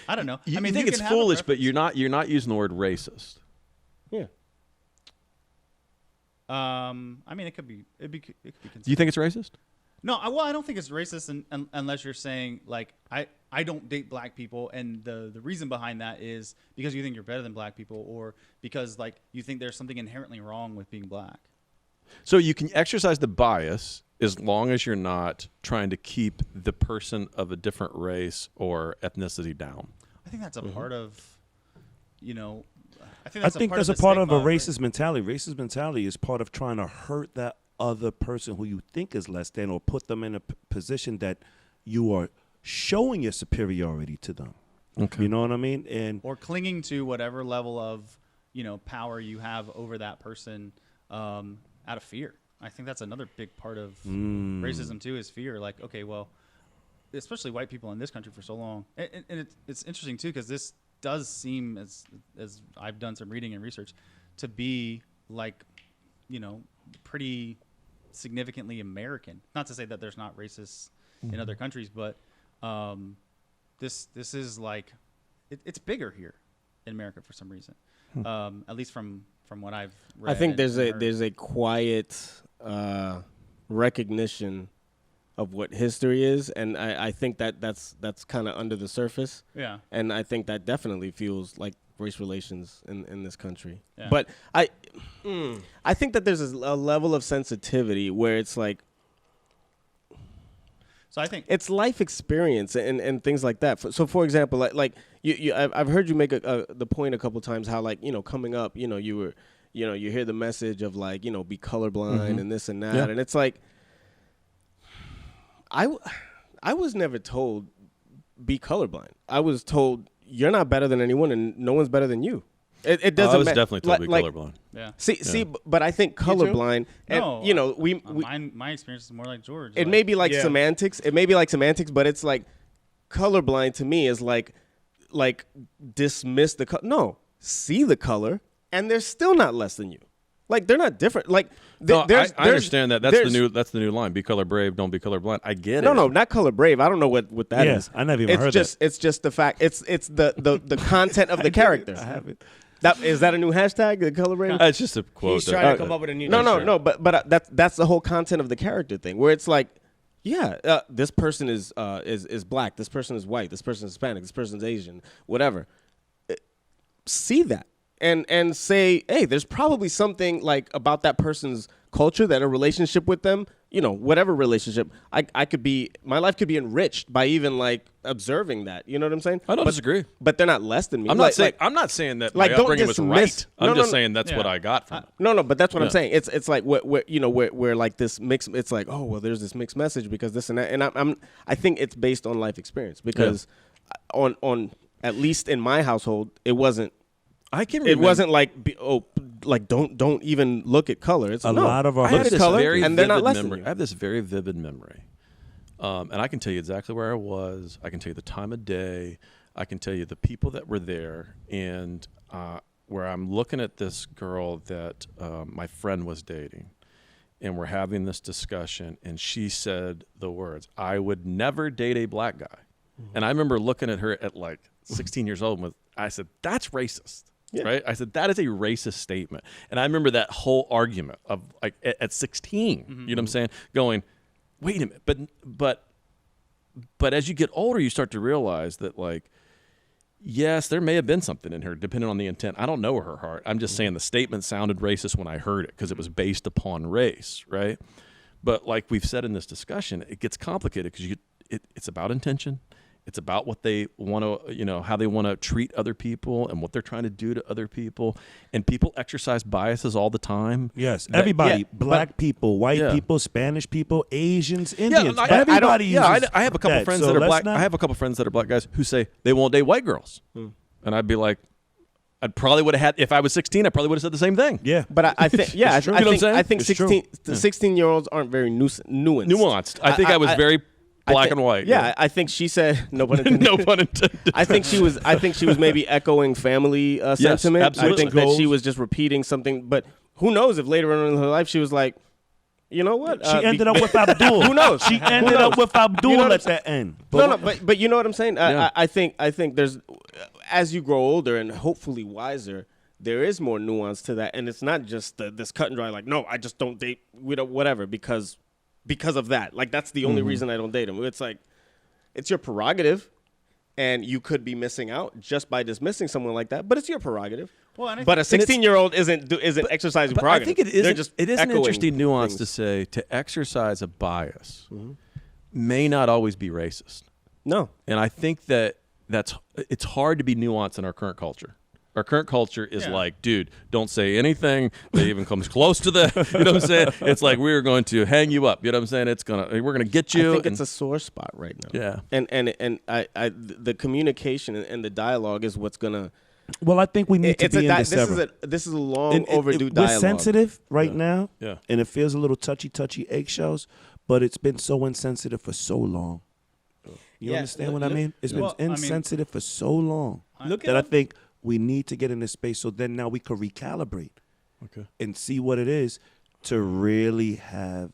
I don't know. You, I mean, think you it's can have a foolish, but preference. you're not using the word racist. Yeah. I mean, it could be considered. Do you think it's racist? No, I don't think it's racist unless you're saying like I don't date black people, and the reason behind that is because you think you're better than black people, or because like you think there's something inherently wrong with being black. So you can exercise the bias as long as you're not trying to keep the person of a different race or ethnicity down. I think that's a part of, you know, I think I that's think a part that's of a the part of a stigma, right? racist mentality. Racist mentality is part of trying to hurt that other person who you think is less than, or put them in a position that you are showing your superiority to them. Okay. You know what I mean? And Or clinging to whatever level of, you know, power you have over that person out of fear. I think that's another big part of racism too, is fear. Like, okay, well, especially white people in this country for so long, and it's interesting too, because this does seem, as I've done some reading and research, to be like, you know, pretty significantly American. Not to say that there's not racists in other countries, but this is like, it's bigger here in America for some reason. At least from what I've read. I think and heard. there's a quiet recognition of what history is, and I think that's kind of under the surface. Yeah. And I think that definitely fuels like race relations in this country. Yeah. But I think that there's a level of sensitivity where it's like, So I think it's life experience and things like that. So for example, like I've heard you make the point a couple times how, like, you know, coming up, you know, you hear the message of like, you know, be colorblind and this and that. Yeah. And it's like, I was never told be colorblind. I was told you're not better than anyone and no one's better than you. It doesn't I was matter. definitely told to be colorblind. yeah. See, but I think colorblind, and No, you know, we my experience is more like George. it may be like Yeah. semantics. It may be like semantics, but it's like colorblind to me is like dismiss the no, see the color, and they're still not less than you. Like, they're not different. Like, No, there's, I understand that. That's there's- the new line. Be color brave, don't be color blind. I get it. No, not color brave. I don't know what that is. Yeah, I never even it's heard just, It's just the fact. It's the content of the character. I haven't. Is that a new hashtag? The color brave. It's just a quote. He's that- trying to come up with a new. No, t-shirt. but that's the whole content of the character thing, where it's like, yeah, this person is black, this person is white, this person is Hispanic, this person's Asian, whatever. See that and say, hey, there's probably something like about that person's culture, that a relationship with them, you know, whatever relationship, my life could be enriched by even like observing that. You know what I'm saying? I don't disagree. But they're not less than me. I'm not saying that like, my don't upbringing was dismiss- right. I'm No, just no, saying that's what Yeah. I got from it. No, but that's what I'm Yeah. saying. It's like where like this mix. It's like, oh well, there's this mixed message because this and that, and I think it's based on life experience because on at least in my household, it wasn't. I can. It remember- wasn't like like don't even look at color. It's A no, lot of our I I have look at this color, very and they're not vivid less memory. than I you. have this very vivid memory, and I can tell you exactly where I was. I can tell you the time of day. I can tell you the people that were there, and where I'm looking at this girl that my friend was dating, and we're having this discussion, and she said the words, "I would never date a black guy," and I remember looking at her at like 16 years old, and I said, "That's racist." Yeah. Right? I said, that is a racist statement. And I remember that whole argument of like at 16, you know what I'm saying? Going, wait a minute. But as you get older, you start to realize that, like, yes, there may have been something in her, depending on the intent. I don't know her heart. I'm just saying the statement sounded racist when I heard it because it was based upon race, right? But like we've said in this discussion, it gets complicated because it's about intention. It's about what they want to, you know, how they want to treat other people and what they're trying to do to other people. And people exercise biases all the time. Yes, That- everybody, yeah, black people, white Yeah. people, Spanish people, Asians, Indians. I- everybody uses I have a couple friends so that are let's black. not- I have a couple friends that are black guys who say they won't date white girls, and I'd be like, I probably would have had if I was 16. I probably would have said the same thing. Yeah, But I think, yeah, It's true. I You know what I'm think, saying? I think It's true. 16-year-olds aren't very nuanced. Nuanced. I think I was very black and white. Yeah, I think she said no pun intended. No pun intended. I think she was maybe echoing family sentiment. absolutely. I think that she Goals. was just repeating something. But who knows if later on in her life she was like, you know what? she ended up with Abdul. Who knows? She ended up with Abdul You know what at the end. but you know what I'm saying. Yeah. I think there's as you grow older and hopefully wiser, there is more nuance to that, and it's not just this cut and dry. Like, no, I just don't date whatever because of that. Like, that's the only reason I don't date him. It's like, it's your prerogative, and you could be missing out just by dismissing someone like that. But it's your prerogative. Well, and I But a think- 16-year-old isn't exercising But I prerogative. think They're just it is an echoing interesting nuance to things. say to exercise a bias may not always be racist. No. And I think that it's hard to be nuanced in our current culture. Our current culture is Yeah. like, dude, don't say anything that even comes close to the, you know what I'm saying? It's like, we're going to hang you up. You know what I'm saying? We're going to get you. I think and- it's a sore spot right now. Yeah. And the communication and the dialogue is what's gonna. Well, I think we need to It's be a in this era. this is a long And overdue we're dialogue. sensitive right now, Yeah. and it feels a little touchy eggshells, but it's been so insensitive for so long. You Yeah, understand look- what I mean? It's been Well, I mean- insensitive for so long Look that I at think we need to get in this space so then now we can recalibrate Okay. and see what it is to really have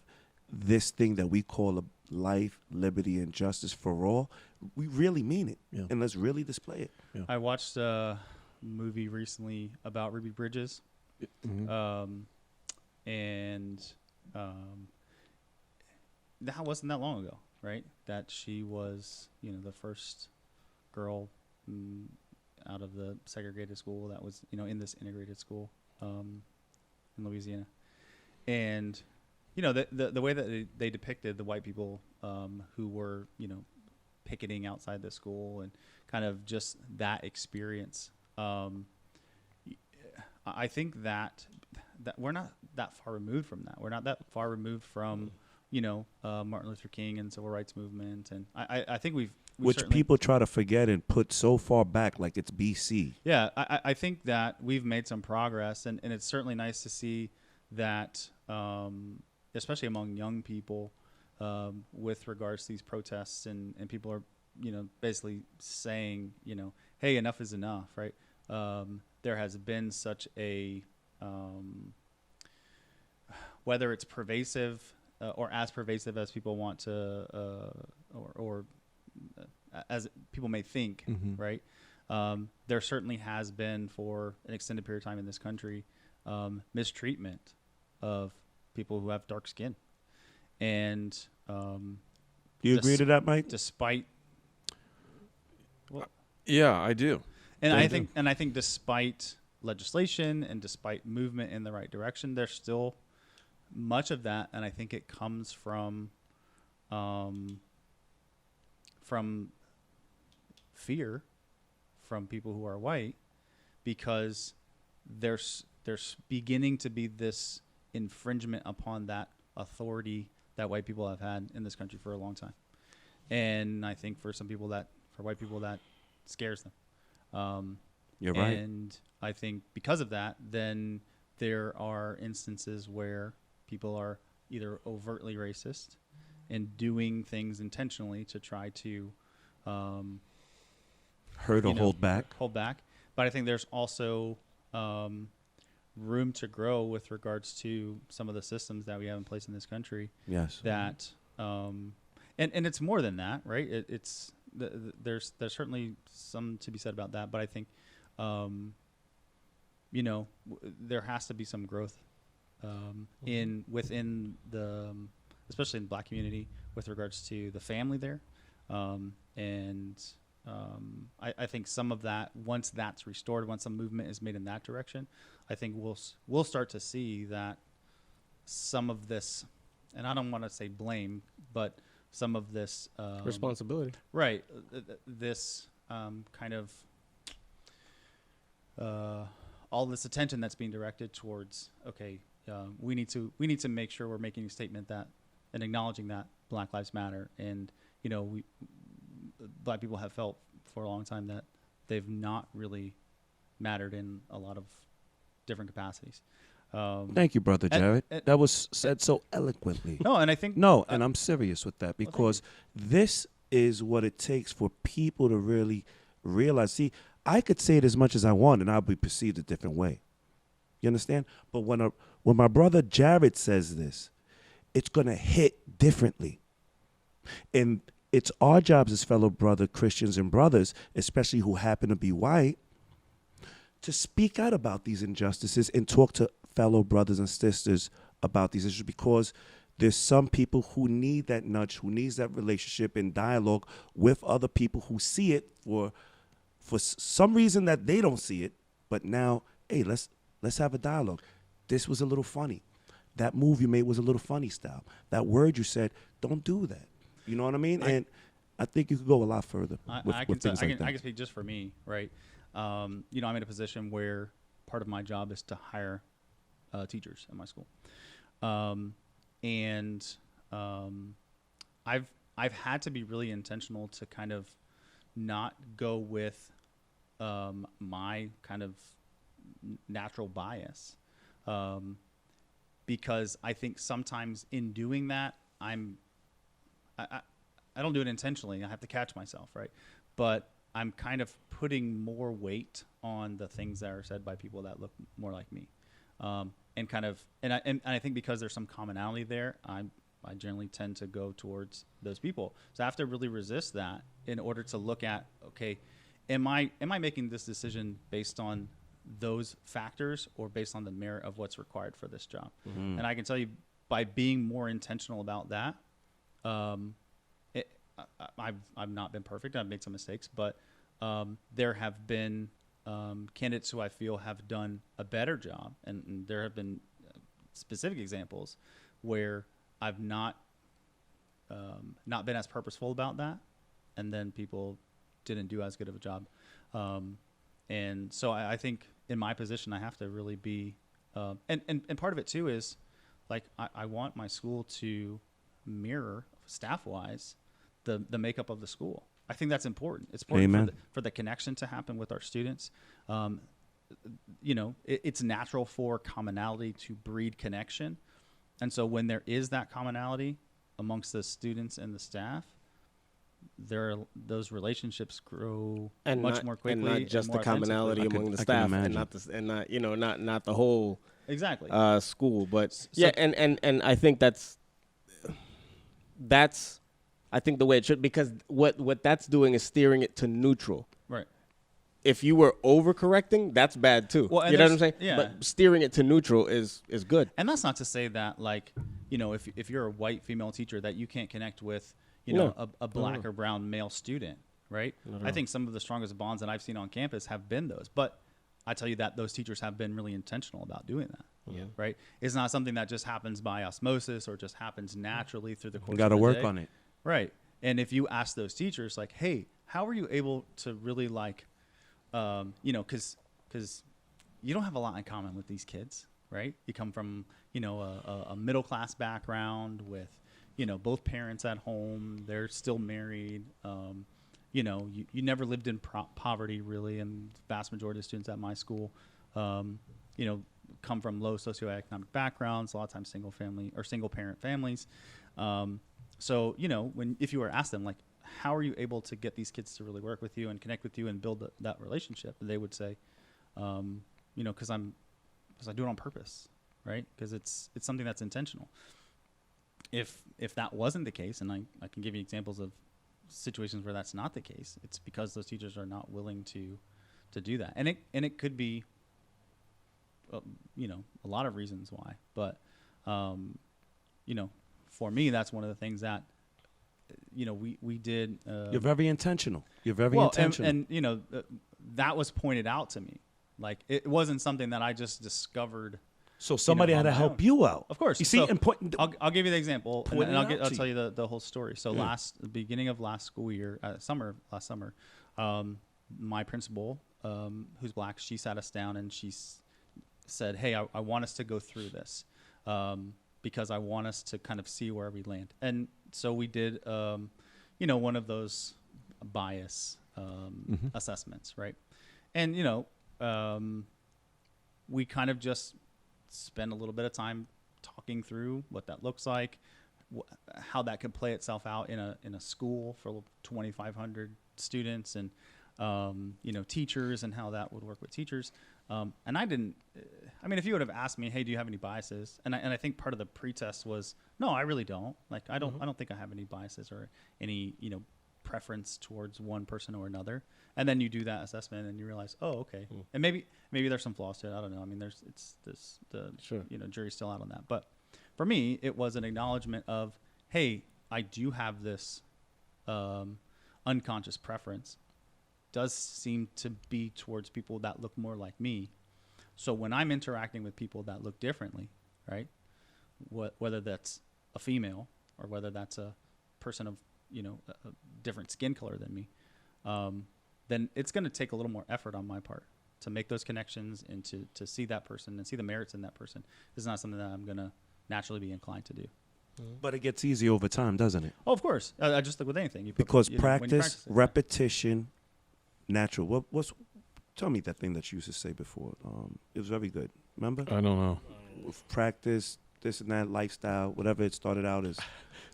this thing that we call a life, liberty, and justice for all. We really mean it, Yeah. and let's really display it. I watched a movie recently about Ruby Bridges, and that wasn't that long ago, right? That she was, the first girl out of the segregated school that was, in this integrated school in Louisiana, and the way that they depicted the white people who were, picketing outside the school and kind of just that experience. I think that we're not that far removed from that. We're not that far removed from, Martin Luther King and civil rights movement. And I think we've Which certainly- people try to forget and put so far back like it's BC. Yeah, I think that we've made some progress, and it's certainly nice to see that, especially among young people, with regards to these protests, and people are, basically saying, hey, enough is enough, right? There has been such a, whether it's pervasive or as pervasive as people want to, or as people may think, right? There certainly has been, for an extended period of time in this country, mistreatment of people who have dark skin. And Do you agree to that, Mike? despite Yeah, I do. and They I do. think despite legislation and despite movement in the right direction, there's still much of that, and I think it comes from fear from people who are white, because there's beginning to be this infringement upon that authority that white people have had in this country for a long time. And I think for white people that scares them. You're right. And I think because of that, then there are instances where people are either overtly racist and doing things intentionally to try to Hurt or hold back. hold back. But I think there's also room to grow with regards to some of the systems that we have in place in this country. Yes. That and it's more than that, right? There's certainly some to be said about that, but I think there has to be some growth within the especially in the Black community with regards to the family there, and I think some of that, once that's restored, once some movement is made in that direction, I think we'll start to see that some of this, and I don't want to say blame, but some of this Responsibility. right, this kind of all this attention that's being directed towards, okay, we need to make sure we're making a statement that and acknowledging that Black Lives Matter, and Black people have felt for a long time that they've not really mattered in a lot of different capacities. Thank you, Brother Jared. and- That was said so eloquently. No, and I think No, and I'm serious with that because this is what it takes for people to really realize. See, I could say it as much as I want, and I'll be perceived a different way. You understand? But when my brother Jared says this, it's gonna hit differently, and it's our jobs as fellow brother Christians and brothers, especially who happen to be white, to speak out about these injustices and talk to fellow brothers and sisters about these issues, because there's some people who need that nudge, who needs that relationship and dialogue with other people who see it for some reason that they don't see it, but now hey, let's have a dialogue. This was a little funny. That move you made was a little funny style. That word you said, don't do that. You know what I mean? And I think you could go a lot further with things like that. I can speak just for me, right? I'm in a position where part of my job is to hire teachers at my school, and I've had to be really intentional to kind of not go with my kind of natural bias, because I think sometimes in doing that I don't do it intentionally. I have to catch myself, right? But I'm kind of putting more weight on the things that are said by people that look more like me, and I think because there's some commonality there, I generally tend to go towards those people. So I have to really resist that in order to look at, okay, am I making this decision based on those factors or based on the merit of what's required for this job? Mm-hmm. And I can tell you, by being more intentional about that, I've not been perfect. I've made some mistakes, but there have been candidates who I feel have done a better job, and there have been specific examples where I've not been as purposeful about that, and then people didn't do as good of a job. And so I think in my position, I have to really be, and part of it too is, like, I want my school to mirror, staff-wise, the makeup of the school. I think that's important. It's important for the connection to happen with our students. It's natural for commonality to breed connection. And so when there is that commonality amongst the students and the staff, those relationships grow much more quickly, and not just the commonality among the staff, and not the whole exactly school. But and I think that's I think the way it should, because what that's doing is steering it to neutral. Right. If you were overcorrecting, that's bad too. Well, you know what I'm saying? Yeah. But steering it to neutral is good. And that's not to say that, like, if you're a white female teacher, that you can't connect with, a black or brown male student, right? I think some of the strongest bonds that I've seen on campus have been those. But I tell you that those teachers have been really intentional about doing that. Yeah. Right? It's not something that just happens by osmosis or just happens naturally through the course of the day. You got to work on it. Right. And if you ask those teachers, like, hey, how are you able to really, like, because you don't have a lot in common with these kids, right? You come from, a middle-class background with, both parents at home. They're still married. You never lived in poverty, really, and the vast majority of students at my school, come from low socioeconomic backgrounds, a lot of times single-parent families. So, if you were asked them, like, how are you able to get these kids to really work with you and connect with you and build that relationship? They would say, because I do it on purpose, right? Because it's something that's intentional. If that wasn't the case, and I can give you examples of situations where that's not the case, it's because those teachers are not willing to do that. And it could be, a lot of reasons why. But, for me, that's one of the things that, we did. You're very intentional. You're very intentional. And that was pointed out to me. Like, it wasn't something that I just discovered. So somebody had to help you out. Of course. You see, I'll give you the example, and I'll tell you the whole story. So the beginning of last school year, last summer, my principal, who's black, she sat us down and she said, hey, I want us to go through this. Because I want us to kind of see where we land. And so we did, one of those bias assessments, right? And, we kind of just spend a little bit of time talking through what that looks like, how that could play itself out in a school for 2,500 students and, teachers, and how that would work with teachers. And if you would have asked me, hey, do you have any biases? And I think part of the pretest was, no, I really don't. Like, I don't think I have any biases or any, preference towards one person or another. And then you do that assessment and you realize, oh, okay. And maybe there's some flaws to it. I don't know. I mean, jury's still out on that. But for me, it was an acknowledgement of, hey, I do have this unconscious preference. Does seem to be towards people that look more like me. So when I'm interacting with people that look differently, right? Whether that's a female or whether that's a person of, a different skin color than me, then it's going to take a little more effort on my part to make those connections and to see that person and see the merits in that person. It's not something that I'm going to naturally be inclined to do. But it gets easier over time, doesn't it? Oh, of course. I just like with anything. Because when you practice, it, repetition, natural. Tell me that thing that you used to say before. It was very good. Remember? I don't know. With practice, this and that, lifestyle, whatever it started out as.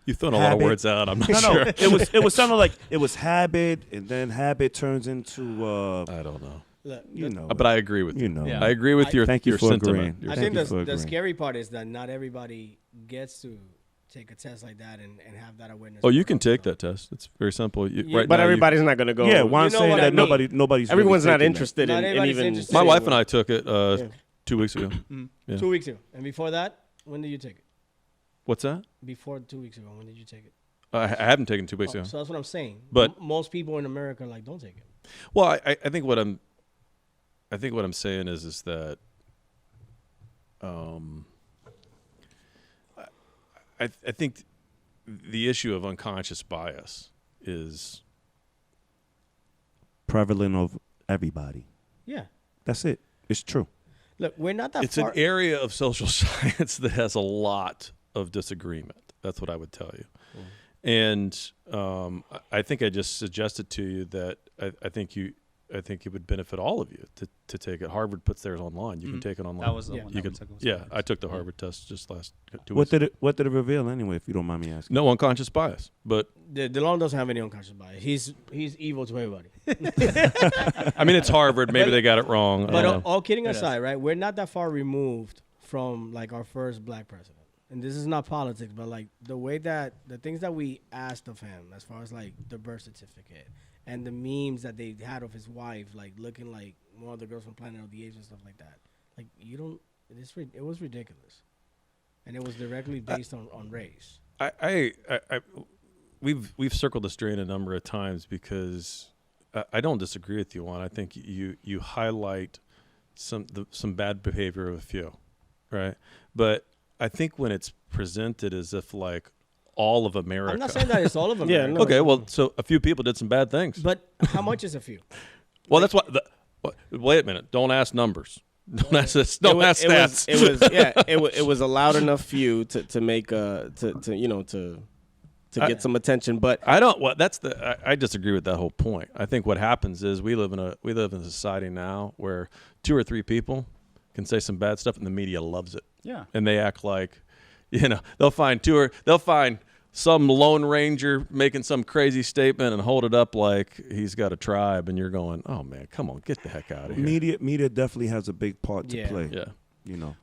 You've thrown a lot of Habit. words out. I'm not No, sure. it was something like it was habit, and then habit turns into I don't know. Look, But I agree with you. you know. Yeah. I agree with your Thank you your for sentiment. agreeing. Your I Thank think you for the agreeing. scary part is that not everybody gets to take a test like that and have that awareness. Oh, you can take that test. It's very simple. You, Yeah, right But now, you- everybody's not going to go. Yeah, why I'm You know saying what that I mean. nobody's Everyone's really not taking that. interested Not in everybody's even. interested. my wife and I took it Yeah. 2 weeks ago. Yeah. 2 weeks ago. And before that, when did you take it? What's that? Before 2 weeks ago, when did you take it? I haven't taken 2 weeks Oh, ago. so that's what I'm saying. But- most people in America like don't take it. Well, I think what I'm saying is that I think the issue of unconscious bias is Prevalent of everybody. Yeah. That's it. It's true. Look, we're not that it's far. an area of social science that has a lot of disagreement. That's what I would tell you. And I think I just suggested to you that I think it would benefit all of you to take it. Harvard puts theirs online. You can take it online. That was the Yeah. one You that we could, took. was yeah, Harvard's. I took the Harvard test just last 2 What weeks. did it reveal anyway, if you don't mind me asking? No unconscious bias, but DeLong doesn't have any unconscious bias. He's evil to everybody. I mean it's Harvard. Maybe they got it wrong. I But don't know. all kidding It is. aside, right? We're not that far removed from like our first black president. And this is not politics, but like the way that the things that we asked of him, as far as like the birth certificate and the memes that they had of his wife, like looking like one of the girls from Planet of the Apes and stuff like that. Like you don't. It was ridiculous, and it was directly based on race. We've circled this drain a number of times because I don't disagree with you on. I think you highlight some bad behavior of a few, right? But I think when it's presented as if like all of America. I'm not saying that it's all of them. Yeah, right? no. Okay, well, so a few people did some bad things. But how much is a few? Well, that's what. Wait a minute. Don't ask numbers. Don't ask this. Don't ask it stats. it was a loud enough few to make to get some attention, but I don't. Well, that's the. I disagree with that whole point. I think what happens is we live in a society now where 2 or 3 people can say some bad stuff and the media loves it. Yeah. And they act like, they'll find some Lone Ranger making some crazy statement and hold it up like he's got a tribe, and you're going, oh man, come on, get the heck out of here. Media definitely has a big part to Yeah. play. Yeah.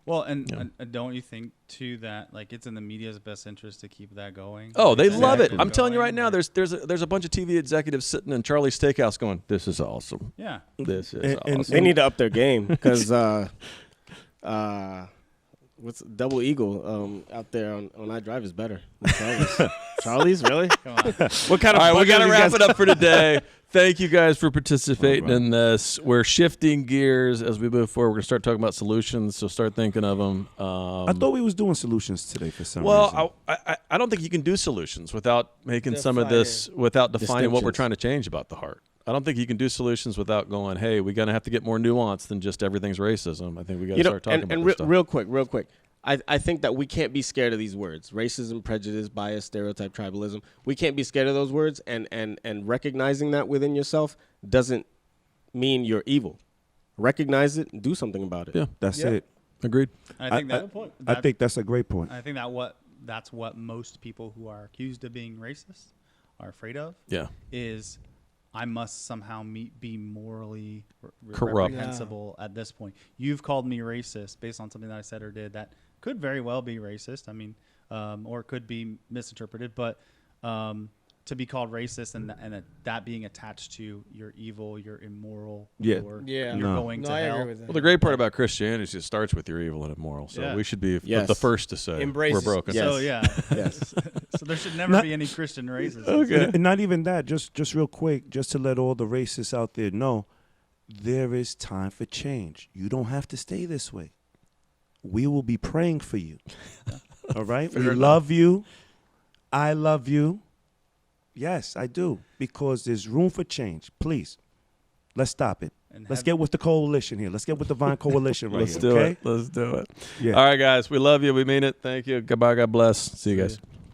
Well, and, Yeah. and don't you think too that like it's in the media's best interest to keep that going? Oh, they Like, love it. keep I'm telling you right now, going? there's a bunch of TV executives sitting in Charlie's Steakhouse going, this is awesome. Yeah. This is And- awesome. they need to up their game because what's Double Eagle out there on iDrive is better than Charlie's. Charlie's, really? Come on. What kind of? All right, we what got kind to of wrap these it up for today. Thank you guys for participating All right. in this. We're shifting gears as we move forward. We're going to start talking about solutions, so start thinking of them. I thought we was doing solutions today for some reason. Well, I don't think you can do solutions without making some of this, without defining what we're Distinctions. trying to change about the heart. I don't think you can do solutions without going, hey, we're going to have to get more nuance than just everything's racism. I think we got to start talking about this stuff. real quick. I think that we can't be scared of these words: racism, prejudice, bias, stereotype, tribalism. We can't be scared of those words, and recognizing that within yourself doesn't mean you're evil. Recognize it and do something about it. Yeah, that's Yeah. it. agreed. I think I- that I think that's a great point. I think that's what most people who are accused of being racist are afraid of. Yeah. Is I must somehow be morally Corrupt. reprehensible at this point. You've called me racist based on something that I said or did that could very well be racist. I mean, or it could be misinterpreted. But to be called racist and that being attached to you're evil, you're immoral, Yeah. you're Yeah. you're No. going No, to I hell. agree with that. Well, the great part about Christianity is it starts with you're evil and immoral. So Yeah. we should be Yes. the first to say Embrace we're it. broken. Yes. So yeah, Yes. so there should never be any Christian racism. And not even that. Just real quick, just to let all the racists out there know, there is time for change. You don't have to stay this way. We will be praying for you. All right? We love you. I love you. Yes, I do. Because there's room for change. Please, let's stop it. And Let's have- get with the coalition here. Let's get with the Vine Coalition right Let's here. do Okay? it. Let's do it. Yeah. All right, guys. We love you. We mean it. Thank you. Goodbye. God bless. See you guys.